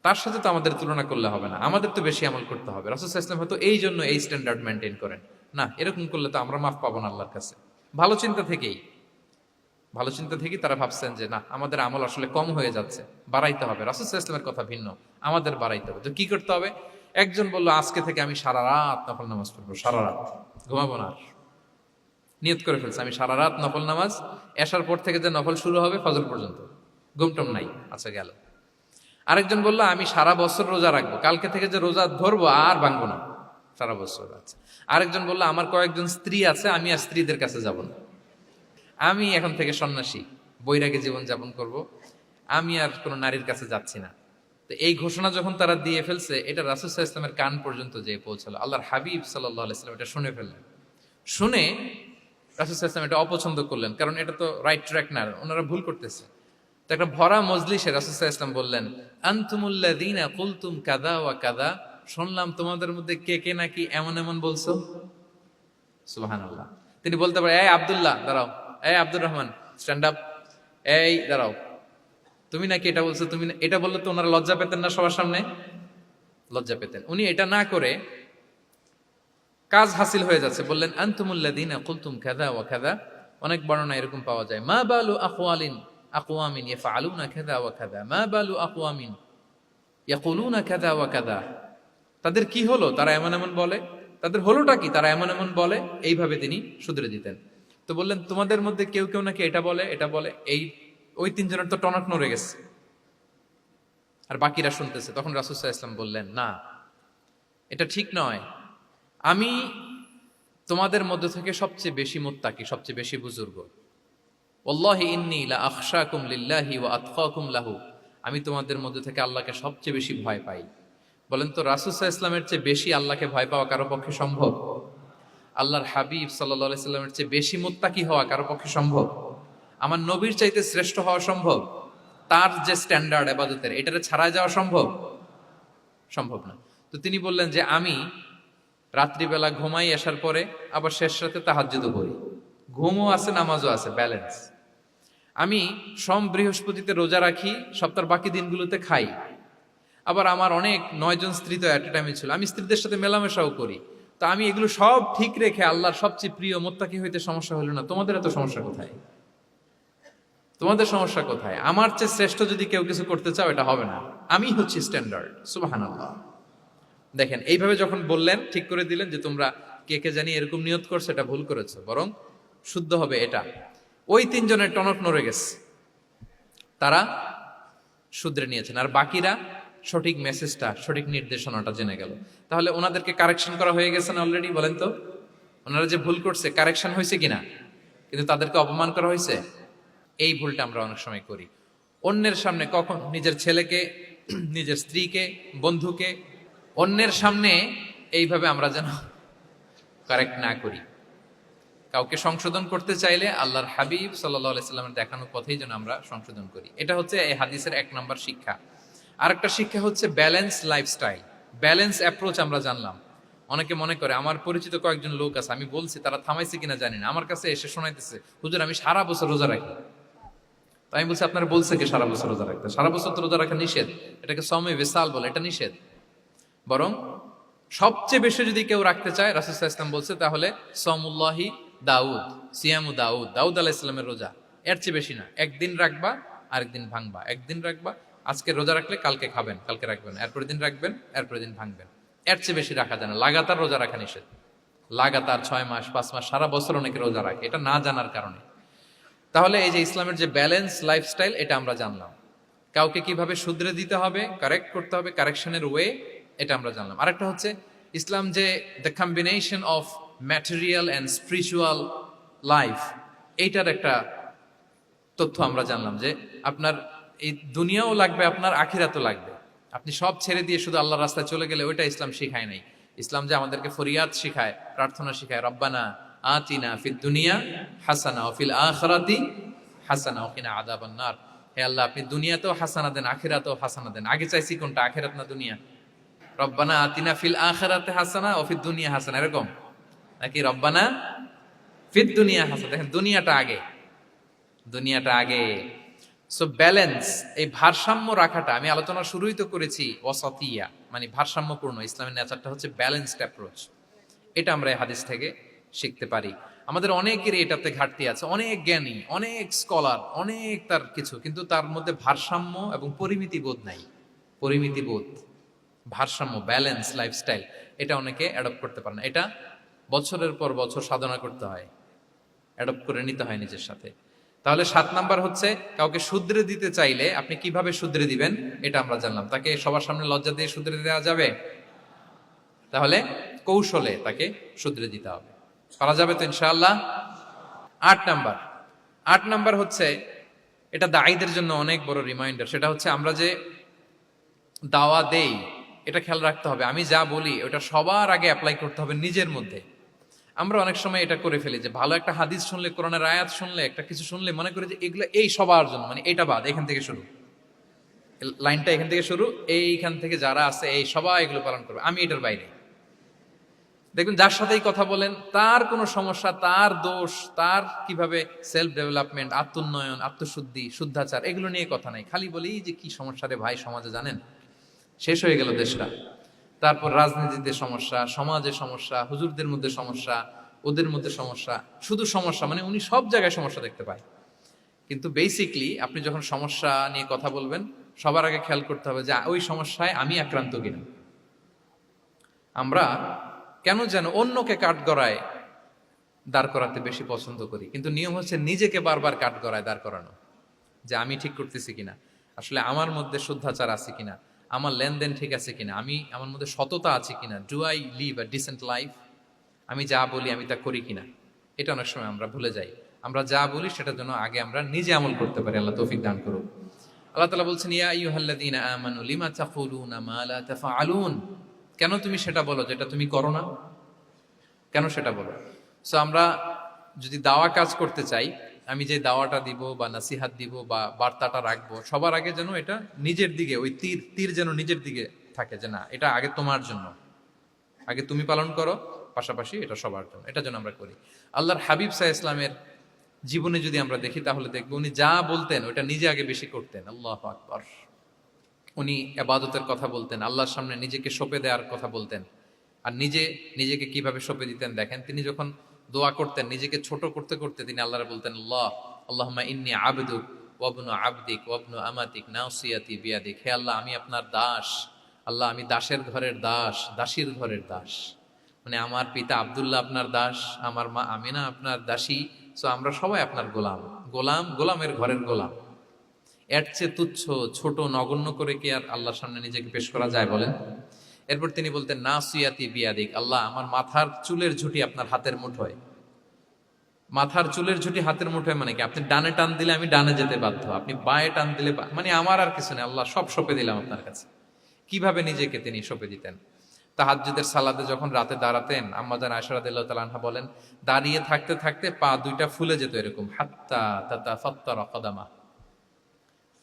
তার সাথে তো আমাদের তুলনা করলে হবে না, আমাদের তো বেশি আমল করতে হবে। রাসূল সাল্লাল্লাহু আলাইহি ওয়াসাল্লাম হয়তো এই জন্য এই স্ট্যান্ডার্ড মেনটেন করেন না, এরকম করলে তো আমরা মাফ পাবো না আল্লাহর কাছে। ভালো চিন্তা থেকেই তারা ভাবছেন যে না, আমাদের আমল আসলে কম হয়ে যাচ্ছে, বাড়াইতে হবে। রাসূল সাল্লাল্লাহু আলাইহি ওয়াসাল্লামের কথা ভিন্ন, আমাদের বাড়াইতে হবে। তো কি করতে হবে? একজন বলল, আজকে থেকে আমি সারা রাত নফল নামাজ পড়বো, সারা রাত ঘুমাবো না। আর নিয়ত করে ফেলছে, আমি সারা রাত নফল নামাজ, এশার পর থেকে যে নফল শুরু হবে ফজর পর্যন্ত, ঘুমটম নাই। আচ্ছা, গেল। আরেকজন বলল, আমি সারা বছর রোজা রাখবো, কালকে থেকে যে রোজা ধরবো আর ভাঙবো না, সারা বছর। আচ্ছা। আরেকজন বলল, আমার কয়েকজন স্ত্রী আছে, আমি আর স্ত্রীদের কাছে যাব না, আমি এখন থেকে সন্ন্যাসী, বৈরাগী জীবন যাপন করব, আমি আর কোনো নারীর কাছে যাচ্ছি না। তো এই ঘোষণা যখন তারা দিয়ে ফেলছে, এটা রাসূল সাল্লাল্লাহু আলাইহি ওয়াসাল্লামের কান পর্যন্ত যেয়ে পৌঁছালো। আল্লাহর হাবিব সাল্লাল্লাহু আলাইহি ওয়াসাল্লাম এটা শুনে ফেললেন। শুনে রাসূল সাল্লাল্লাহু আলাইহি ওয়াসাল্লাম এটা অপছন্দ করলেন, কারণ এটা তো রাইট ট্র্যাক না, ওনারা ভুল করতেছে। তো একটা ভরা মজলিসে রাসূল সাল্লাল্লাহু আলাইহি ওয়াসাল্লাম বললেন, আনতুমুল্লাযীনা কুলতুম কাযা ওয়া কাযা, শুনলাম তোমাদের মধ্যে কে কে নাকি এমন এমন বলছো। সুবহানাল্লাহ। তিনি বলতে পারে, এই আব্দুল্লাহ দাঁড়াও, এই আব্দুর রহমান স্ট্যান্ড আপ, এই দাঁড়াও, তুমি নাকি এটা বলছো, তুমি এটা বললে তো ওনারা লজ্জা পেতেন না? সবার সামনে লজ্জা পেতেন। উনি এটা না করে কাজ হাসিল হয়ে যাচ্ছে, বললেন আনতুমুল্লাযীনা কুলতুম কাযা ওয়া কাযা। অনেক বর্ণনা এরকম পাওয়া যায়, মা বালু আকওয়ামিন ইয়াফআলুনা কাযা ওয়া কাযা, মা বালু আকওয়ামিন ইয়াকুলুনা কাযা ওয়া কাযা। তাদের কি হলো, তারা এমন এমন বলে, তাদের হলোটা কি, তারা এমন এমন বলে। এইভাবে তিনি শুধরে দিতেন। তো বললেন, তোমাদের মধ্যে কেউ কেউ নাকি এটা বলে, এটা বলে, এই ওই তিনজনের তো টনক নড়ে গেছে, আর বাকিরা শুনতেছে। তখন রাসূল সাল্লাল্লাহু আলাইহি ওয়াসাল্লাম বললেন, না, এটা ঠিক নয়। আমি তোমাদের মধ্যে থেকে সবচেয়ে বেশি মুত্তাকি, সবচেয়ে বেশি বুজুর্গ। ওয়াল্লাহি ইন্নী লা আখশাকুম লিল্লাহি ওয়া আতকাকুম লাহু। আমি তোমাদের মধ্যে থেকে আল্লাহকে সবচেয়ে বেশি ভয় পাই। বলেন তো, রাসূল সাল্লাল্লাহু আলাইহি ওয়াসাল্লামের চেয়ে বেশি আল্লাহকে ভয় পাওয়া কারো পক্ষে সম্ভব? আল্লাহর হাবিব সাল্লাল্লাহু আলাইহি সাল্লামের চেয়ে বেশি মুত্তাকি হওয়া কারো পক্ষে সম্ভব? আমার নবীর চাইতে শ্রেষ্ঠ হওয়া সম্ভব? তার যে স্ট্যান্ডার্ড ইবাদতের, এটারে ছাড়া যাওয়া সম্ভব? সম্ভব না। তো তিনি বললেন যে আমি রাত্রিবেলা ঘুমাই আসার পরে, আবার শেষ রাতে তাহাজ্জুদও করি। ঘুমও আছে, নামাজও আছে, ব্যালেন্স। আমি সোম বৃহস্পতিতে রোজা রাখি, সপ্তাহের বাকি দিনগুলোতে খাই। আবার আমার অনেক 9 জন স্ত্রী তো অ্যাট এ টাইমে ছিল, আমি স্ত্রীদের সাথে মেলামেশাও করি। তো আমি এগুলো সব ঠিক রেখে আল্লাহর সবচেয়ে প্রিয় মুত্তাকি হইতে সমস্যা হলো না। তোমাদের এত সমস্যা কোথায়? তোমাদের সমস্যা কোথায়? আমার চেয়ে শ্রেষ্ঠ যদি কেউ কিছু করতে চাও, এটা হবে না। আমি হচ্ছি স্ট্যান্ডার্ড। সুবহানাল্লাহ। দেখেন, এইভাবে যখন বললেন, ঠিক করে দিলেন যে তোমরা কে কে জানি এরকম নিয়ত করছো, এটা ভুল করেছো, বরং শুদ্ধ হবে এটা। ওই তিনজনের টনক নড়ে গেছে, তারা শুধরে নিয়েছেন, আর বাকিরা সঠিক মেসেজটা, সঠিক নির্দেশনাটা জেনে গেল। তাহলে ওনাদেরকে কারেকশন করা হয়ে গেছে না অলরেডি? বলেন তো, ওনারা যে ভুল করছে, কারেকশন হয়েছে কিনা? কিন্তু তাদেরকে অপমান করা হয়েছে। এই ভুলটা আমরা অনেক সময় করি। অন্যের সামনে, কখন নিজের ছেলেকে, নিজের স্ত্রীকে, বন্ধুকে, অন্যের সামনে এইভাবে আমরা যেন কারেক্ট না করি। কাউকে সংশোধন করতে চাইলে আল্লাহর হাবিব সাল্লাল্লাহু আলাইহি সাল্লামের দেখানো পথেই যেন আমরা সংশোধন করি। এটা হচ্ছে এই হাদিসের 1 নম্বর শিক্ষা। আরেকটা শিক্ষা হচ্ছে ব্যালেন্স লাইফস্টাইল, ব্যালেন্স অ্যাপ্রোচ। আমরা জানলাম, অনেকে মনে করে, আমার পরিচিত কয়েকজন লোক আছে, আমি বলছি, তারা থামাইছে কিনা জানি না, আমার কাছে এসে শোনাইতেছে, হুজুর আমি সারা বছর রোজা রাখি। তো আমি বলছি, আপনারা বলছে কি সারা বছর রোজা রাখতে? সারা বছর তো রোজা রাখা নিষেধ, এটাকে সওমে বিসাল বলে, এটা নিষেধ। বরং সবচেয়ে বেশি যদি কেউ রাখতে চায়, রাসূল সাল্লাল্লাহু আলাইহি ওয়াসাল্লাম বলছে, তাহলে সাওমুল্লাহি দাউদ, সিয়ামু দাউদ, দাউদ আলাইহিস সালামের রোজা। এর চেয়ে বেশি না। একদিন রাখবা, আরেকদিন ভাঙবা, একদিন রাখবা, আজকে রোজা রাখলে কালকে খাবেন, কালকে রাখবেন, এরপরের দিন রাখবেন, এরপরের দিন ভাঙবেন। এর চেয়ে বেশি রাখা যায় না। লাগাতার রোজা রাখা নিষেধ। লাগাতার 6 মাস, 5 মাস, সারা বছর অনেকে রোজা রাখে, এটা না জানার কারণে। তাহলে এই যে ইসলামের যে ব্যালেন্স লাইফস্টাইল, এটা আমরা জানলাম। কাউকে কিভাবে শুধরে দিতে হবে, কারেক্ট করতে হবে, কারেকশনের ওয়ে, এটা আমরা জানলাম। আরেকটা হচ্ছে ইসলাম যে the combination of material and spiritual life, এইটার একটা তথ্য আমরা জানলাম যে আপনার এই দুনিয়াও লাগবে, আপনার আখিরাতও লাগবে। আপনি সব ছেড়ে দিয়ে শুধু আল্লাহর রাস্তায় চলে গেলে ওইটা ইসলাম শিখায় নাই। ইসলাম যে আমাদেরকে ফরিয়াদ শিখায়, প্রার্থনা শিখায়, রব্বানা আতিনা ফিদ দুনিয়া হাসানা ওয়া ফিল আখিরাতি হাসানা ওয়া কিনা আযাবান নার। হে আল্লাহ, আপনি দুনিয়াতেও হাসানা দেন, আখিরাতেও হাসানা দেন। আগে চাইছি কোনটা, আখিরাত না দুনিয়া? রব্বানা আতিনা ফিল আখিরাতি হাসানা ওয়া ফিদ দুনিয়া হাসানা, এরকম নাকি রব্বানা ফিদ দুনিয়া হাসানা? দেখেন, দুনিয়াটা আগে, দুনিয়াটা আগে। সো ব্যালেন্স, এই ভারসাম্য রাখাটা, আমি আলোচনা শুরুই তো করেছি ওয়াসাতিয়া, মানে ভারসাম্যপূর্ণ। ইসলামের নেচারটা হচ্ছে ব্যালেন্সড অ্যাপ্রোচ। এটা আমরা এই হাদিস থেকে শিখতে পারি। আমাদের অনেকেরই এটাতে ঘাটতি আছে, অনেক জ্ঞানী, অনেক স্কলার, অনেক তার কিছু, কিন্তু তার মধ্যে ভারসাম্য এবং পরিমিতি বোধ নাই। পরিমিতি বোধ, ভারসাম্য, ব্যালেন্স লাইফস্টাইল, এটা অনেকে অ্যাডপ্ট করতে পারে না। এটা বছরের পর বছর সাধনা করতে হয়, অ্যাডপ্ট করে নিতে হয় নিজের সাথে। তাহলে 7 নাম্বার হচ্ছে, কাউকে শুধরে দিতে চাইলে আপনি কিভাবে শুধরে দিবেন, এটা আমরা জানলাম। তাকে সবার সামনে লজ্জা দিয়ে শুধরে দেওয়া যাবে? তাহলে কৌশলে তাকে শুধরে দিতে হবে। পারা যাবে তো ইনশাআল্লাহ? 8 নাম্বার হচ্ছে, এটা দায়ীদের জন্য অনেক বড় রিমাইন্ডার। সেটা হচ্ছে, আমরা যে দাওয়া দেই, এটা খেয়াল রাখতে হবে, আমি যা বলি ওটা সবার আগে অ্যাপ্লাই করতে হবে নিজের মধ্যে। আমরা অনেক সময় এটা করে ফেলি যে ভালো একটা হাদিস শুনলে, কোরআনের আয়াত শুনলে, একটা কিছু শুনলে মনে করি যে এগুলো এই সবার জন্য, মানে এটা বাদ, এখান থেকে শুরু, লাইনটা এখান থেকে শুরু, এইখান থেকে যারা আছে এই সবাই এগুলো পালন করবে, আমি এটার বাইরে। দেখুন, যার সাথেই কথা বলেন তার কোনো সমস্যা, তার দোষ, তার কিভাবে সেলফ ডেভেলপমেন্ট, আত্মোন্নয়ন, আত্মশুদ্ধি, শুদ্ধাচার, এগুলো নিয়ে কথা নাই। খালি বলি যে কি সমস্যা রে ভাই সমাজে, জানেন, শেষ হয়ে গেল দেশটা। তারপর রাজনীতিতে সমস্যা, সমাজে সমস্যা, হুজুরদের মধ্যে সমস্যা, ওদের মধ্যে সমস্যা, শুধু সমস্যা, মানে উনি সব জায়গায় সমস্যা দেখতে পায়। কিন্তু বেসিকলি আপনি যখন সমস্যা নিয়ে কথা বলবেন, সবার আগে খেয়াল করতে হবে যে ওই সমস্যায় আমি আক্রান্ত কিনা। আমরা কেন যেন অন্যকে কাঠগড়ায় দাঁড় করাতে বেশি পছন্দ করি, কিন্তু নিয়ম হচ্ছে নিজেকে বারবার কাঠগড়ায় দাঁড় করানো। যে আমি ঠিক করতেছি কিনা, আসলে আমার মধ্যে শুদ্ধাচার আছে কিনা, আমার লেনদেন ঠিক আছে কিনা, আমি আমার মধ্যে সততা আছে কিনা, do I live a decent life, আমি যা বলি আমি তা করি কিনা। এটা অনেক সময় আমরা ভুলে যাই। আমরা যা বলি সেটার জন্য আগে আমরা নিজে আমল করতে পারি। আল্লাহ তৌফিক দান করুন। আল্লাহ তাআলা বলছেন, ইয়া আইয়ুহাল্লাযীনা আমানু লিমা তাকুলুনা মা লা তাফআলুন, কেন তুমি সেটা বলো যেটা তুমি করো না, কেন সেটা বলো। সো আমরা যদি দাওয়া কাজ করতে চাই, আমি যে দাওয়াটা দিব বা নাসিহাত দিব বা বার্তাটা রাখবো, সবার আগে যেন এটা নিজের দিকে, ওই তীর তীর যেন নিজের দিকে থাকে, যে না এটা আগে তোমার জন্য, আগে তুমি পালন করো, পাশাপাশি এটা সবার জন্য, এটা যেন আমরা করি। আল্লাহর হাবিব সাল্লাল্লাহু আলাইহি ইসলামের জীবনে যদি আমরা দেখি তাহলে দেখবো উনি যা বলতেন ওটা নিজে আগে বেশি করতেন। আল্লাহু আকবার। উনি ইবাদতের কথা বলতেন, আল্লাহর সামনে নিজেকে সঁপে দেওয়ার কথা বলতেন। আর নিজেকে কিভাবে সঁপে দিতেন দেখেন, তিনি যখন দোয়া করতেন নিজেকে ছোট করতে করতে তিনি আল্লাহরে বলতেন, আল্লাহুম্মা ইন্নী আবদুক ওয়া ইবনু আবদিক ওয়া ইবনু আমাতিক নাসিয়াতি বিয়াদিক, হে আল্লাহ আমি আপনার দাস, আল্লাহ আমি দাসের ঘরের দাস, দাসীর ঘরের দাস। মানে আমার পিতা আব্দুল্লাহ আপনার দাস, আমার মা আমিনা আপনার দাসী। সো আমরা সবাই আপনার গোলামের ঘরের গোলাম। এর চেয়ে তুচ্ছ, ছোট, নগণ্য করে কি আর আল্লাহর সামনে নিজেকে পেশ করা যায় বলেন? এরপর তিনি বলতেন, নাসিয়াতি বিয়াদিক, আল্লাহ আমার মাথার চুলের ঝুঁটি আপনার হাতের মুঠোয়। মাথার চুলের ঝুঁটি হাতের মুঠোয় মানে কি, আপনি ডানে টান দিলে আমি ডানে যেতে বাধ্য, আপনি বাঁয়ে টান দিলে মানে আমার আর কিছু নেই, আল্লাহ সব সঁপে দিলাম আপনার কাছে। কিভাবে নিজেকে তিনি সঁপে দিতেন। তাহাজ্জুদের সালাতে যখন রাতে দাঁড়াতেন, আম্মা জান আয়েশা রাদিয়াল্লাহু তাআলা আনহা বলেন, দাঁড়িয়ে থাকতে থাকতে পা দুইটা ফুলে যেত এরকম, হাত্তা তাতাফাত্তারা কদামা,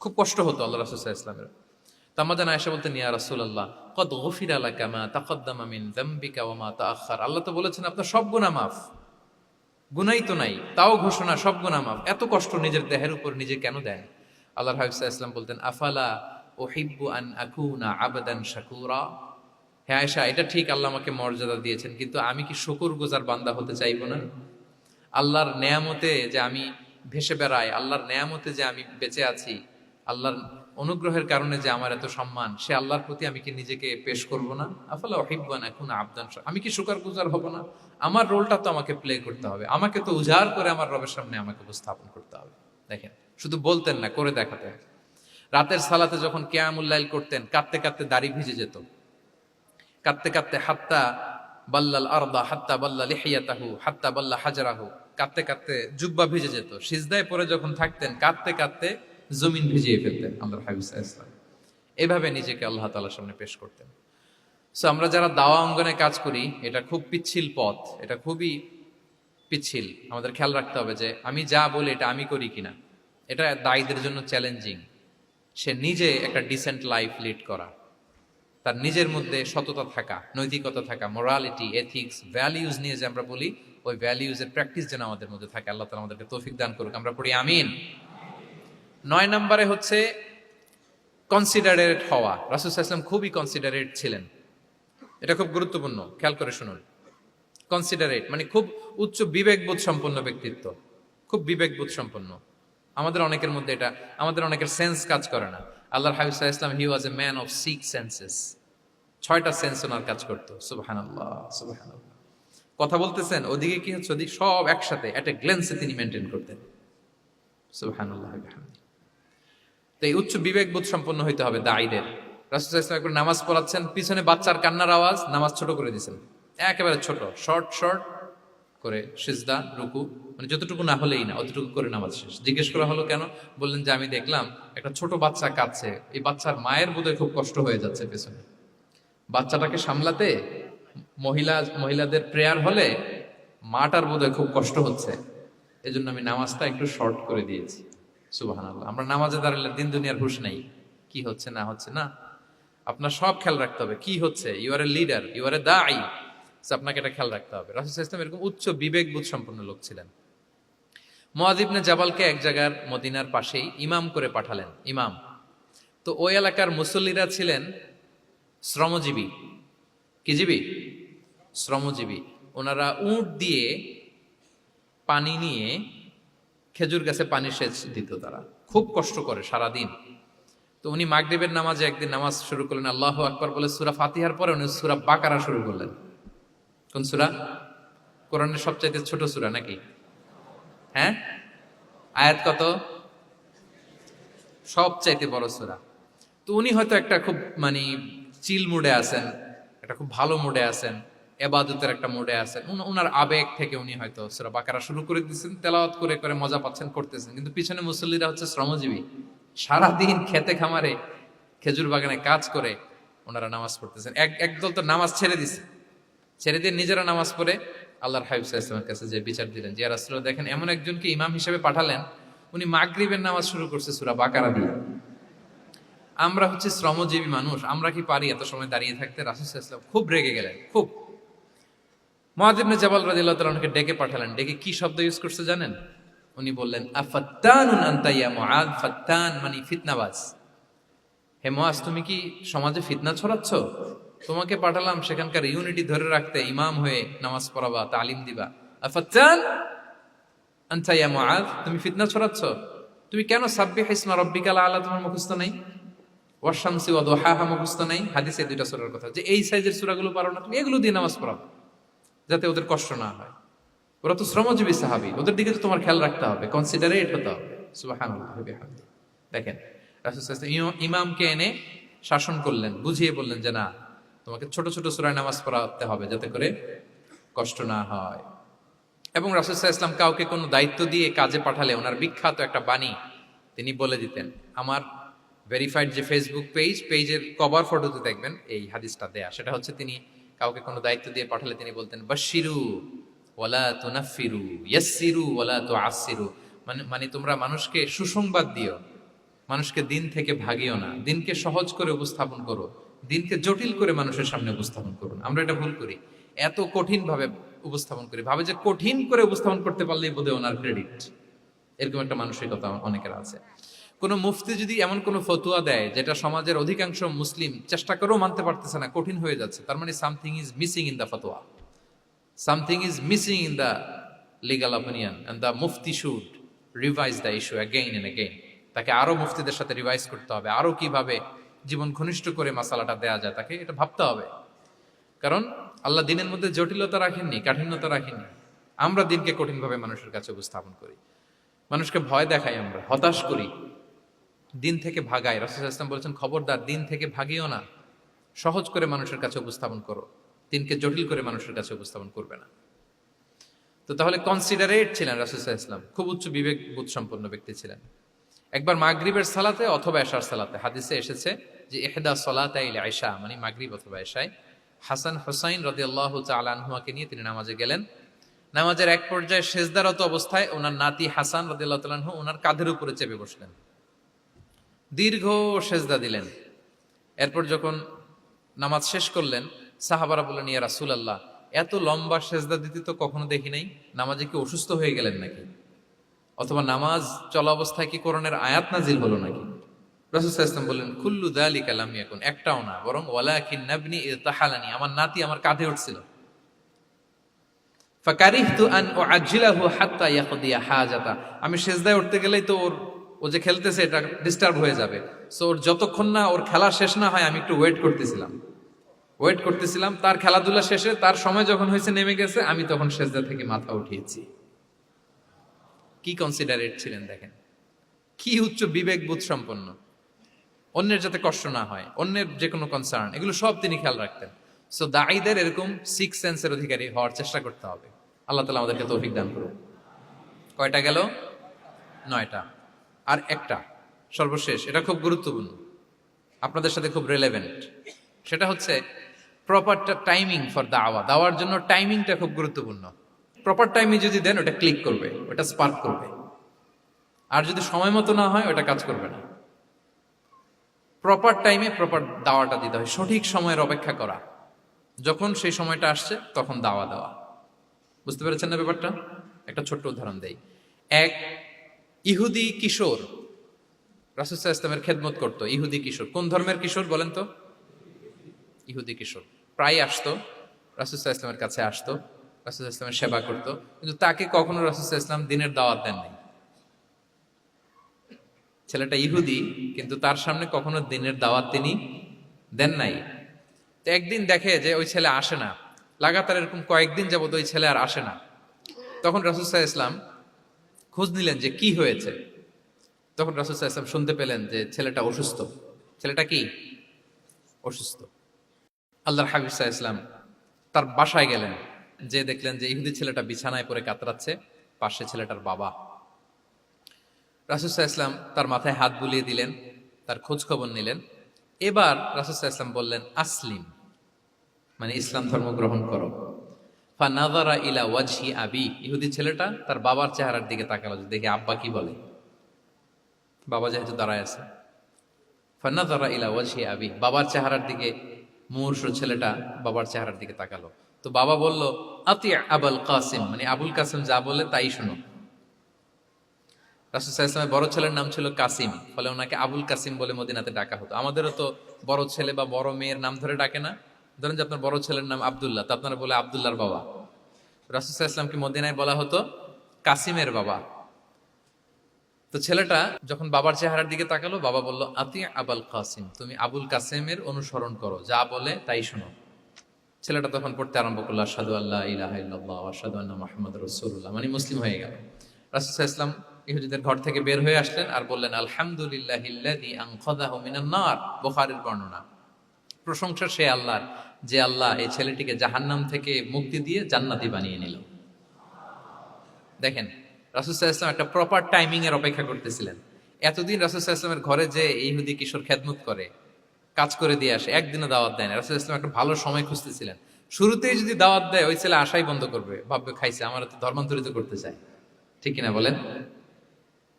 খুব কষ্ট হতো আল্লাহ রাসূল সাল্লাল্লাহু আলাইহি ওয়াসাল্লামের। তো আম্মা জান আয়েশা বলতেন, ইয়া রাসূলুল্লাহ কদ গুফিরা লাকা মা তাকদ্দামা মিন যামবিকা ওয়া মা তাআখার, আল্লাহ তো বলেছেন আপনার সব গুনাহ মাফ, গুনাই তো নাই, তাও ঘোষণা সব গুনাহ মাফ, এত কষ্ট নিজের দেহের উপর নিজে কেন দেন? আল্লাহর হাবিব সাল্লাল্লাহু আলাইহি ওয়াসাল্লাম বলতেন, আফালা উহিব্বু আন আকুনা আবদান শাকুরা, হ্যাঁ আয়েশা এটা ঠিক, আল্লাহ আমাকে মর্যাদা দিয়েছেন, কিন্তু আমি কি শুকরগুজার বান্দা হতে চাইবো না? আল্লাহর নেয়ামতে যে আমি ভেসে বেড়াই, আল্লাহর নেয়ামতে যে আমি বেঁচে আছি, আল্লাহর অনুগ্রহের কারণে যে আমার এত সম্মান, সে আল্লাহর প্রতি আমি কি নিজেকে পেশ করব না? আফালা উহিব্বু আন আকুনা আবদান শাকুরা, আমি কি শুকরগুজার হব না? আমার রোলটা তো আমাকে প্লে করতে হবে, আমাকে তো উজাড় করে আমার রবের সামনে আমাকে উপস্থাপন করতে হবে। দেখেন, শুধু বলতেন না, করে দেখাতেন। রাতের সালাতে যখন কিয়ামুল লাইল করতেন, কাঁদতে কাঁদতে দাড়ি ভিজে যেত, কাঁদতে কাঁদতে হাত্তা বাল্লাল আরদা হাত্তা বাল্লা লিহিয়াতাহু হাত্তা বাল্লা হাজারাহু, কাঁদতে কাঁদতে জুব্বা ভিজে যেত। সিজদায় পরে যখন থাকতেন কাঁদতে কাঁদতে জমিন ভিজিয়ে ফেলতেন আল্লাহর হাবিব সাল্লাল্লাহু আলাইহি ওয়াসাল্লাম। এভাবে নিজেকে আল্লাহ তাআলার সামনে পেশ করতেন। সো আমরা যারা দাওয়া অঙ্গনে কাজ করি, এটা খুব পিচ্ছিল পথ, এটা খুবই পিচ্ছিল। আমাদের খেয়াল রাখতে হবে যে আমি যা বলি এটা আমি করি কিনা। এটা দায়ীদের জন্য চ্যালেঞ্জিং। সে নিজে একটা ডিসেন্ট লাইফ লিড করা, তার নিজের মধ্যে সততা থাকা, নৈতিকতা থাকা, মোরালিটি, এথিক্স, ভ্যালিউজ নিয়ে যে আমরা বলি, ওই ভ্যালিউজের প্র্যাকটিস যেন আমাদের মধ্যে থাকে। আল্লাহ তাআলা আমাদেরকে তৌফিক দান করুক, আমরা পড়ি আমিন। 9 নম্বরে হচ্ছে কনসিডারেট হওয়া। রাসূল সাল্লাল্লাহু আলাইহি ওয়াসাল্লাম খুবই কনসিডারেট ছিলেন, এটা খুব গুরুত্বপূর্ণ, খেয়াল করে শুনুন। কনসিডারেট মানে খুব উচ্চ বিবেকবোধ সম্পন্ন ব্যক্তিত্ব, খুব বিবেকবোধ সম্পন্ন। আমাদের অনেকের মধ্যে এটা, আমাদের অনেকের সেন্স কাজ করে না। আল্লাহর হাবিব সাল্লাল্লাহু আলাইহি ওয়াসাল্লাম, he was a man of 6 senses, 6টা সেন্স ওনার কাজ করতো। সুবহানাল্লাহ, সুবহানাল্লাহ। কথা বলতেছেন, ওদিকে কি হচ্ছে, ওদিকে সব একসাথে এট এ গ্ল্যান্সে তিনি মেনটেন করতেন। সুবহানাল্লাহ বিহামদি। তো এই উচ্চ বিবেকবোধ সম্পন্ন হইতে হবে দায়ীদের। রাসূল সাল্লাল্লাহু আলাইহি ওয়াসাল্লাম একবার নামাজ পড়াচ্ছেন, পিছনে বাচ্চার কান্নার আওয়াজ, নামাজ ছোট করে দিয়েছেন, একেবারে ছোট, শর্ট করে সিজদা, রুকু, মানে যতটুকু না হলেই না, অতটুকু করে নামাজ শেষ। জিজ্ঞেস করা হলো কেন? বললেন যে আমি দেখলাম একটা ছোট বাচ্চা কাঁদছে, এই বাচ্চার মায়ের বোধহয় খুব কষ্ট হয়ে যাচ্ছে পেছনে, বাচ্চাটাকে সামলাতে মহিলাদের প্রেয়ার হলে মাটার বোধহয় খুব কষ্ট হচ্ছে, এজন্য আমি নামাজটা একটু শর্ট করে দিয়েছি। সুবহানাল্লাহ। আমরা নামাজে দাঁড়ালে দিন দুনিয়ার হুঁশ নেই, কি হচ্ছে না হচ্ছে না, আপনার সব খেয়াল রাখতে হবে। কি হচ্ছে, you are a leader, you are a দাঈ, আপনাকে এটা খেয়াল রাখতে হবে। রাসূল সাল্লাল্লাহু আলাইহি ওয়াসাল্লাম এরকম উচ্চ বিবেকবোধ সম্পন্ন লোক ছিলেন। মুআয ইবনে জাবালকে এক জায়গার মদিনার পাশেই ইমাম করে পাঠালেন, ইমাম। তো ওই এলাকার মুসল্লিরা ছিলেন শ্রমজীবী। কি জীবী? শ্রমজীবী। ওনারা উট দিয়ে পানি নিয়ে খেজুর গাছে পানি সেচ দিত, তারা খুব কষ্ট করে সারাদিন। তো উনি মাগরিবের নামাজে একদিন নামাজ শুরু করলেন, আল্লাহু আকবার বলে সূরা ফাতিহার পরে উনি সূরা বাকারা শুরু করলেন। কোন সূরা? কোরআনের সবচাইতে ছোট সূরা নাকি? হ্যাঁ, আয়াত কত? সবচাইতে বড় সূরা। তো উনি হয়তো একটা খুব মানে চিল মুডে আছেন, একটা খুব ভালো মুডে আছেন, এবাদতের একটা মুডে আছেন, উনার আবেগ থেকে উনি হয়তো সূরা বাকারা শুরু করে দিচ্ছেন, তেলাওয়াত করে করে মজা পাচ্ছেন, করতেছেন। কিন্তু পিছনে মুসল্লিরা হচ্ছে শ্রমজীবী, সারাদিন খেতে খামারে খেজুর বাগানে কাজ করে ওনারা নামাজ পড়তেছেন। একদল তো নামাজ ছেড়ে দিছে, ছেড়ে দিয়ে নিজেরা নামাজ পড়ে আল্লাহর হাবিব সাল্লাল্লাহু আলাইহি ওয়াসাল্লামের কাছে যে বিচার দিলেন যে ইয়া রাসূলুল্লাহ, দেখেন এমন একজনকে ইমাম হিসেবে পাঠালেন, উনি মাগরিবের নামাজ শুরু করছে সূরা বাকারা দিয়ে। আমরা হচ্ছে শ্রমজীবী মানুষ, আমরা কি পারি এত সময় দাঁড়িয়ে থাকতে? রাসূল সাল্লাল্লাহু আলাইহি ওয়াসাল্লাম খুব রেগে গেলেন, খুব। মুআয ইবনে জাবাল রাদিয়াল্লাহু তাআলা আনহুকে ডেকে পাঠালেন। ডেকে কি শব্দ ইউজ করছে জানেন? উনি বললেন, আফাত্তানুন আনতা ইয়া মুআয। ফাত্তান মানে ফিতনাবাজ। হে মুআয, তুমি কি সমাজে ফিতনা ছড়াচ্ছ? তোমাকে পাঠালাম সেখানকার ইউনিটি ধরে রাখতে, ইমাম হয়ে নামাজ পড়াবা, তালিম দিবা। আফাত্তান আনতা ইয়া মুআয, তুমি ফিতনা ছড়াচ্ছ? তুমি কেন সাব্বিহ ইসমা রাব্বিকাল আলা তোমার মুখস্থ নাই? ওয়াশ-শামসি ওয়া দুহাহা মুখস্থ নাই? হাদিসে দুইটা সূরার কথা, যে এই সাইজের সূরাগুলো পারো না, তুমি এগুলো দিয়ে নামাজ পড়াও যাতে ওদের কষ্ট না হয়। ওরা তো শ্রমজীবী সাহাবী, ওদের দিকে তো তোমার খেয়াল রাখতে হবে, কনসিডারেট হতে হবে। সুবহানাল্লাহ ওয়া বিহামদিহি। দেখেন রাসূল সাল্লাল্লাহু আলাইহি ওয়াসাল্লাম ইমামকে এনে শাসন করলেন, বুঝিয়ে বললেন যে না, তোমাকে ছোট ছোট সূরায় নামাজ পড়াতে হবে যাতে করে কষ্ট না হয়। এবং রাসূল সাল্লাল্লাহু আলাইহি ওয়াসাল্লাম কাউকে কোনো দায়িত্ব দিয়ে কাজে পাঠালে ওনার বিখ্যাত একটা বাণী তিনি বলে দিতেন। আমার ভেরিফাইড যে ফেসবুক পেজের কভার ফটোতে দেখবেন এই হাদিসটা দেয়া। সেটা হচ্ছে তিনি কাউকে কোনো দায়িত্ব দিয়ে পাঠালে তিনি বলতেন, বাশশিরু ওয়ালা তুনাফফিরু, ইয়াসসিরু ওয়ালা তুআসসিরু। মানে তোমরা মানুষকে সুসংবাদ দিও, মানুষকে দিন থেকে ভাগিও না, দিনকে সহজ করে উপস্থাপন করো, দিনকে জটিল করে মানুষের সামনে উপস্থাপন করুন। আমরা এটা ভুল করি, এত কঠিন ভাবে উপস্থাপন করি, ভাবে যে কঠিন করে উপস্থাপন করতে পারলেই বোধহয় ওনার ক্রেডিট। এরকম একটা মানসিকতা অনেকের আছে। কোনো মুফতি যদি এমন কোনো ফতুয়া দেয় যেটা সমাজের অধিকাংশ মুসলিম চেষ্টা করেও মানতে পারতেছে না, কঠিন হয়ে যাচ্ছে, তার মানে something is missing in the ফতোয়া, something is missing in the legal opinion, and the মুফতি should revise the issue again and again. তাকে আরো মুফতিদের সাথে রিভাইজ করতে হবে, আরো কিভাবে জীবন ঘনিষ্ঠ করে মাসালাটা দেয়া যায়, তাকে এটা ভাবতে হবে। কারণ আল্লাহ দিনের মধ্যে জটিলতা রাখেননি, কাঠিন্যতা রাখেননি। আমরা দিনকে কঠিনভাবে মানুষের কাছে উপস্থাপন করি, মানুষকে ভয় দেখাই, আমরা হতাশ করি, দিন থেকে ভাগাই। রাসূল সাল্লাল্লাহু আলাইহি ওয়াসাল্লাম বলেছেন, খবরদার দিন থেকে ভাগিও না, সহজ করে মানুষের কাছে উপস্থাপন করো, দিনকে জটিল করে মানুষের কাছে উপস্থাপন করবে না। তো তাহলে কনসিডারেট ছিলেন রাসূল সাল্লাল্লাহু আলাইহি ওয়াসাল্লাম, খুব উচ্চ বিবেক বোধ সম্পন্ন ব্যক্তি ছিলেন। একবার মাগরিবের সালাতে অথবা এশার সালাতে হাদিসে এসেছে যে ইহদা সালাতাইল ইশা মানে মাগরিব অথবা এশায় হাসান হুসাইন রাদিয়াল্লাহু তাআলা আনহুমাকে নিয়ে তিনি নামাজে গেলেন। নামাজের এক পর্যায়ে সেজদারত অবস্থায় ওনার নাতি হাসান রাদিয়াল্লাহু তাআলা আনহু ওনার কাঁধের উপরে চেপে বসলেন, দীর্ঘ সেজদা দিলেন। এরপর যখন নামাজ শেষ করলেন, সাহাবারা বললেন, ইয়া রাসূলুল্লাহ, এত লম্বা সেজদা দিতে তো কখনো দেখি নাই, নামাজে কি অসুস্থ হয়ে গেলেন নাকি? অথবা নামাজ চলা অবস্থায় কি কোরআনের আয়াত নাজিল হলো নাকি? রাসূল সাল্লাল্লাহু আলাইহি ওয়াসাল্লাম বললেন, কুল্লু যালিকা লাম ইয়াকুন, একটাও না, বরং ওয়ালাকিন নাবনি ইরতাহালানি, আমার নাতি আমার কাঁধে উঠছিল। ফাকারিহতু আন উআজ্জিলাহু হাত্তা ইয়াকদিয়া হাজাতা, আমি সেজদায় উঠতে গেলেই তো ও যে খেলতেছে এটা ডিস্টার্ব হয়ে যাবে, সো ওর যতক্ষণ না ওর খেলা শেষ না হয় আমি একটু ওয়েট করতেছিলাম। তার খেলাধুলা শেষে তার সময় যখন হয়েছে, নেমে গেছে, আমি তখন সেজদা থেকে মাথা উঠিয়েছি। কি কনসিডারেট ছিলেন দেখেন, কি উচ্চ বিবেক বোধ সম্পন্ন। অন্যের যাতে কষ্ট না হয়, অন্যের যে কোনো কনসার্ন, এগুলো সব তিনি খেয়াল রাখতেন। সো দাঈদের এরকম সিক্স সেন্সের অধিকারী হওয়ার চেষ্টা করতে হবে। আল্লাহ তাআলা আমাদেরকে তৌফিক দান করুন। কয়টা গেল? 9টা। আর একটা সর্বশেষ, এটা খুব গুরুত্বপূর্ণ, আপনাদের সাথে খুব রিলেভেন্ট। সেটা হচ্ছে প্রপার টাইমিং ফর দাওয়া। দাওয়ার জন্য টাইমিংটা খুব গুরুত্বপূর্ণ। প্রপার টাইমে যদি দেন, ওটা ক্লিক করবে, ওটা স্পার্ক করবে। আর যদি সময় মতো না হয়, ওটা কাজ করবে না। প্রপার টাইমে প্রপার দাওয়াটা দিতে হয়, সঠিক সময়ের অপেক্ষা করা, যখন সেই সময়টা আসছে তখন দাওয়া দেওয়া। বুঝতে পেরেছেন না ব্যাপারটা? একটা ছোট্ট উদাহরণ দেই। এক ইহুদি কিশোর রাসূল সাল্লাল্লাহু আলাইহি ওয়াসাল্লামের খেদমত করত। ইহুদি কিশোর, কোন ধর্মের কিশোর বলেন তো? ইহুদি কিশোর। প্রায় আসতো রাসূল সাল্লাল্লাহু আলাইহি ওয়াসাল্লামের কাছে, আসতো রাসূল সাল্লাল্লাহু আলাইহি ওয়াসাল্লামের সেবা করত, কিন্তু তাকে কখনো রাসূল সাল্লাল্লাহু আলাইহি ওয়াসাল্লাম দিনের দাওয়াত দেন নাই। ছেলেটা ইহুদি, কিন্তু তার সামনে কখনো দিনের দাওয়াত তিনি দেন নাই। তো একদিন দেখে যে ওই ছেলে আসে না, লাগাতার এরকম কয়েকদিন যাবত ওই ছেলে আর আসে না। তখন রাসূল সাল্লাল্লাহু আলাইহি ওয়াসাল্লাম খোঁজ নিলেন যে কি হয়েছে। তখন রাসূল সাল্লাল্লাহু আলাইহি ওয়াসাল্লাম শুনতে পেলেন যে ছেলেটা অসুস্থ। ছেলেটা কি অসুস্থ? আল্লাহর হাবিব সাল্লাল্লাহু আলাইহি ওয়াসাল্লাম তার বাসায় গেলেন, যে দেখলেন যে ইহুদি ছেলেটা বিছানায় পড়ে কাতরাচ্ছে, পাশে ছেলেটার বাবা। রাসূল সাল্লাল্লাহু আলাইহি ওয়াসাল্লাম তার মাথায় হাত বুলিয়ে দিলেন, তার খোঁজ খবর নিলেন। এবার রাসূল সাল্লাল্লাহু আলাইহি ওয়াসাল্লাম বললেন, আসলিম, মানে ইসলাম ধর্ম গ্রহণ করো। ফানাযারা ইলা ওয়াজহি আবি, ইহুদি ছেলেটা তার বাবার চেহারার দিকে তাকালো যে দেখে আব্বা কি বলে। বাবা যেহেতু দাঁড়ায় আছে, ফানাযারা ইলা ওয়াজহি আবি, বাবার চেহারার দিকে মুমূর্ষ ছেলেটা বাবার চেহারার দিকে তাকালো। তো বাবা বলল, আতি আবুল কাসিম, মানে আবুল কাসিম যা বলে তাই শোনো। রাসূল সাল্লাল্লাহু আলাইহি ওয়াসাল্লামের বড় ছেলের নাম ছিল কাসিম, ফলে ওনাকে আবুল কাসিম বলে মদিনাতে ডাকা হতো। আমাদেরও তো বড় ছেলে বা বড় মেয়ের নাম ধরে ডাকে না? ধরেন যে আপনার বড় ছেলের নাম আব্দুল্লাহ, তা আপনারা বলে আব্দুল্লাহর বাবা। রাসূল সাল্লাল্লাহু আলাইহি ওয়াসাল্লামকে মদিনায় বলা হতো কাসিমের বাবা। তো ছেলেটা যখন বাবার চেহারার দিকে তাকালো, বাবা বলল, আতি আবুল কাসিম, তুমি আবুল কাসিমের অনুসরণ করো, যা বলে তাই শোনো। ছেলেটা তখন পড়তে আরম্ভ করলো, আশহাদু আল্লা ইলাহা ইল্লাল্লাহ ওয়া আশহাদু আন্না মুহাম্মাদুর রাসূলুল্লাহ, মানে মুসলিম হয়ে গেল। রাসূল সাল্লাল্লাহু আলাইহি ওয়াসাল্লাম ইহুদিদের ঘর থেকে বের হয়ে আসলেন আর বললেন, আলহামদুলিল্লাহিল্লাযী আনকাযাহু মিনান নার, বুখারীর বর্ণনা। প্রশংসা সে আল্লাহর, যে আল্লাহ এই ছেলেটিকে জাহান্নাম থেকে মুক্তি দিয়ে জান্নাতি বানিয়ে নিল। দেখেন, রাসূল সাল্লাল্লাহু আলাইহি ওয়াসাল্লাম একটা প্রপার টাইমিং এর অপেক্ষা করতেছিলেন। এতদিন রাসূল সাল্লাল্লাহু আলাইহি ওয়াসাল্লামের ঘরে যে ইহুদি কিশোর খেদমত করে, কাজ করে দিয়ে আসে, একদিনও দাওয়াত দেয় না। রাসূল সাল্লাল্লাহু আলাইহি ওয়াসাল্লাম একটা ভালো সময় খুঁজতেছিলেন। শুরুতেই যদি দাওয়াত দেয়, ওই ছেলে আশাই বন্ধ করবে, ভাববে খাইছে, আমার তো ধর্মান্তরিত করতে চায়। ঠিক কিনা বলেন?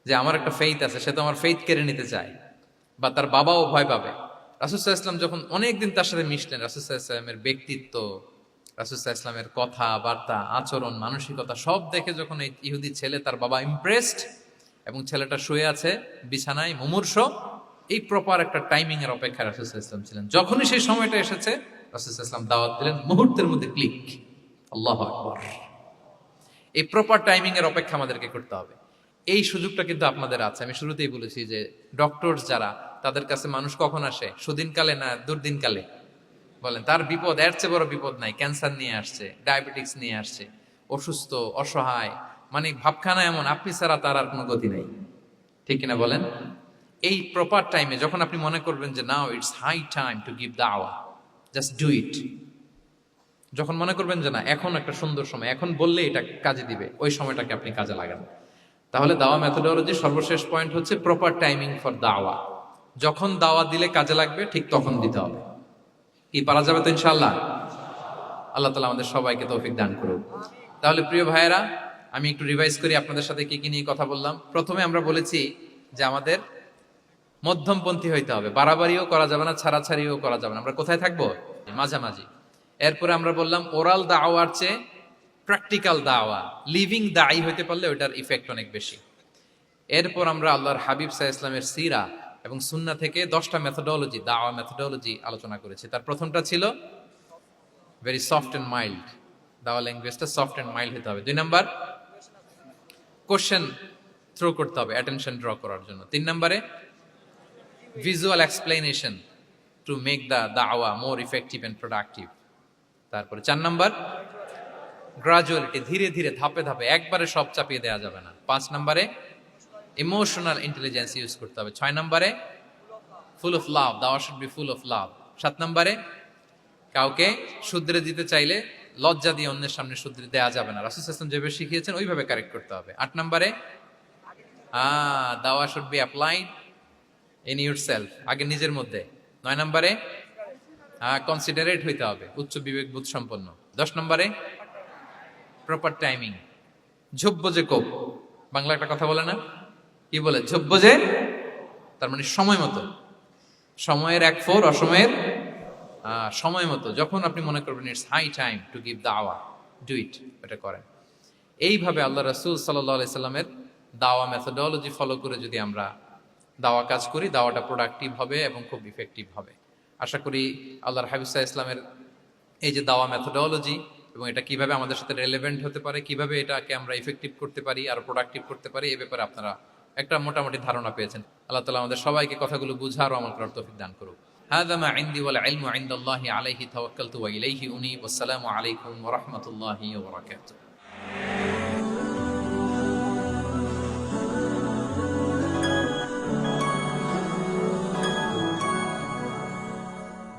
যে আমার একটা ফেইথ আছে, সে তো আমার ফেইথ কেড়ে নিতে চায়, বা তার বাবাও ভয় পাবে। রাসূল সাল্লাল্লাহু আলাইহি ওয়াসাল্লাম যখন অনেকদিন তার সাথে মিশলেন, রাসূল সাল্লাল্লাহু আলাইহি ওয়াসাল্লামের ব্যক্তিত্ব, রাসূল সাল্লাল্লাহু আলাইহি ওয়াসাল্লামের কথা বার্তা, আচরণ, মানসিকতা সব দেখে যখন এই ইহুদি ছেলে, তার বাবা ইমপ্রেসড, এবং ছেলেটা শুয়ে আছে বিছানায় মুমূর্ষ, এই প্রপার একটা টাইমিং এর অপেক্ষায় রাসূল সাল্লাল্লাহু আলাইহি ওয়াসাল্লাম ছিলেন। যখনই সেই সময়টা এসেছে, রাসূল সাল্লাল্লাহু আলাইহি ওয়াসাল্লাম দাওয়াত দিলেন, মুহূর্তের মধ্যে ক্লিক। আল্লাহু আকবার। এই প্রপার টাইমিং এর অপেক্ষা আমাদেরকে করতে হবে। এই সুযোগটা কিন্তু আপনাদের আছে। আমি শুরুতেই বলেছি যে ডক্টর যারা, তাদের কাছে মানুষ কখন আসে? সুদিনকালে না দুর্দিনকালে? বলেন, তার বিপদ এর চেয়ে বড় বিপদ নাই। ক্যান্সার নিয়ে আসছে, ডায়াবেটিক্স নিয়ে আসছে, অসুস্থ, অসহায়, মানে ভাবখানা এমন, আপনি ছাড়া তার আর কোনো গতি নাই। ঠিক কিনা বলেন? এই প্রপার টাইমে যখন আপনি মনে করবেন যে now it's high time to give দাওয়া, জাস্ট ডু ইট। যখন মনে করবেন যে না, এখন একটা সুন্দর সময়, এখন বললে এটা কাজে দিবে, ওই সময়টাকে আপনি কাজে লাগান। তাহলে দাওয়া মেথোডোলজি সর্বশেষ পয়েন্ট হচ্ছে প্রপার টাইমিং ফর দাওয়া। যখন দাওয়া দিলে কাজে লাগবে, ঠিক তখন দিতে হবে। কি পারা যাবে তো ইনশাআল্লাহ? আল্লাহ তাআলা আমাদের সবাইকে তৌফিক দান করুন। তাহলে প্রিয় ভাইয়েরা, আমি একটু রিভাইজ করি আপনাদের সাথে কি কি নিয়ে কথা বললাম। প্রথমে আমরা বলেছি যে আমাদের মধ্যমপন্থী হইতে হবে, বাড়াবাড়িও করা যাবে না, ছাড়াছাড়িও করা যাবে না। আমরা কোথায় থাকবো? মাঝামাঝি। এরপরে আমরা বললাম ওরাল দাওয়ার চেয়ে প্র্যাকটিক্যাল দাওয়া, লিভিং দায়ী হইতে পারলে ওইটার ইফেক্ট অনেক বেশি। এরপর আমরা আল্লাহর হাবিব সাল্লাল্লাহু আলাইহি ওয়াসাল্লামের সিরা এবং সুন্নাহ থেকে 10টা মেথোডোলজি, দাওয়া মেথোডোলজি আলোচনা করেছি। তার প্রথমটা ছিল ভেরি সফট এন্ড মাইল্ড, দাওয়া ল্যাঙ্গুয়েজটা সফট এন্ড মাইল্ড হতে হবে। 2 নাম্বার, কোশ্চেন থ্রো করতে হবে অ্যাটেনশন ড্র করার জন্য। 3 নম্বরে, visual explanation to make the দাওয়া মোর ইফেক্টিভ এন্ড প্রোডাক্টিভ। তারপরে 4 নাম্বার, গ্রাজুয়ালিটি, ধীরে ধীরে, ধাপে ধাপে, একবারে সব চাপিয়ে দেওয়া যাবে না। 5 নম্বরে, ইমোশনাল ইন্টেলিজেন্স ইউজ করতে হবে। 6 নম্বরে, ফুল অফ লাভ, দাওয়া should be full of love. 7 নম্বরে, কাউকে শুধরে দিতে চাইলে লজ্জা দিয়ে অন্যের সামনে শুধরে দেওয়া যাবে না, রাসূল সাল্লাল্লাহু আলাইহি ওয়াসাল্লাম যেভাবে শিখিয়েছেন ওইভাবে কারেক্ট করতে হবে। 8 নম্বরে, দাওয়া should be applied in yourself, আগে নিজের মধ্যে। 9 নম্বরে, কনসিডারেট হইতে হবে, উচ্চ বিবেক বোধ সম্পন্ন। 10 নম্বরে, প্রপার টাইমিং, ঝোপ যে কোপ, বাংলা একটা কথা বলে না, কি বলে? ঝোপ যে, তার মানে সময় মতো, সময়ের 1/4, অসময়ের সময় মতো। যখন আপনি মনে করবেন it's high time to give দাওয়া, ডু ইট, এটা করেন। এইভাবে আল্লাহ রাসূল সাল্লাল্লাহু আলাইহি সাল্লামের দাওয়া মেথোডোলজি ফলো করে যদি আমরা দাওয়া কাজ করি, দাওয়াটা প্রোডাক্টিভ হবে এবং খুব ইফেক্টিভ হবে। আশা করি আল্লাহর হাবিব সাল্লাল্লাহু আলাইহি ইসলামের এই যে দাওয়া মেথোডোলজি, এবং এটা কিভাবে আমাদের সাথে রেলেভেন্ট হতে পারে, কিভাবে এটাকে আমরা ইফেক্টিভ করতে পারি আর প্রোডাক্টিভ করতে পারি, এই ব্যাপারে আপনারা একটা মোটামুটি ধারণা পেয়েছেন। আল্লাহ তাআলা আমাদের সবাইকে কথাগুলো বুঝার ও আমল করার তৌফিক দান করুন। হাযা মা ইনদি ওয়াল ইলমু ইনদাল্লাহি আলাইহি তাওয়াক্কালতু ওয়া ইলাইহি উনীব। আসসালামু আলাইকুম ওয়া রাহমাতুল্লাহি ওয়া বারাকাতুহু।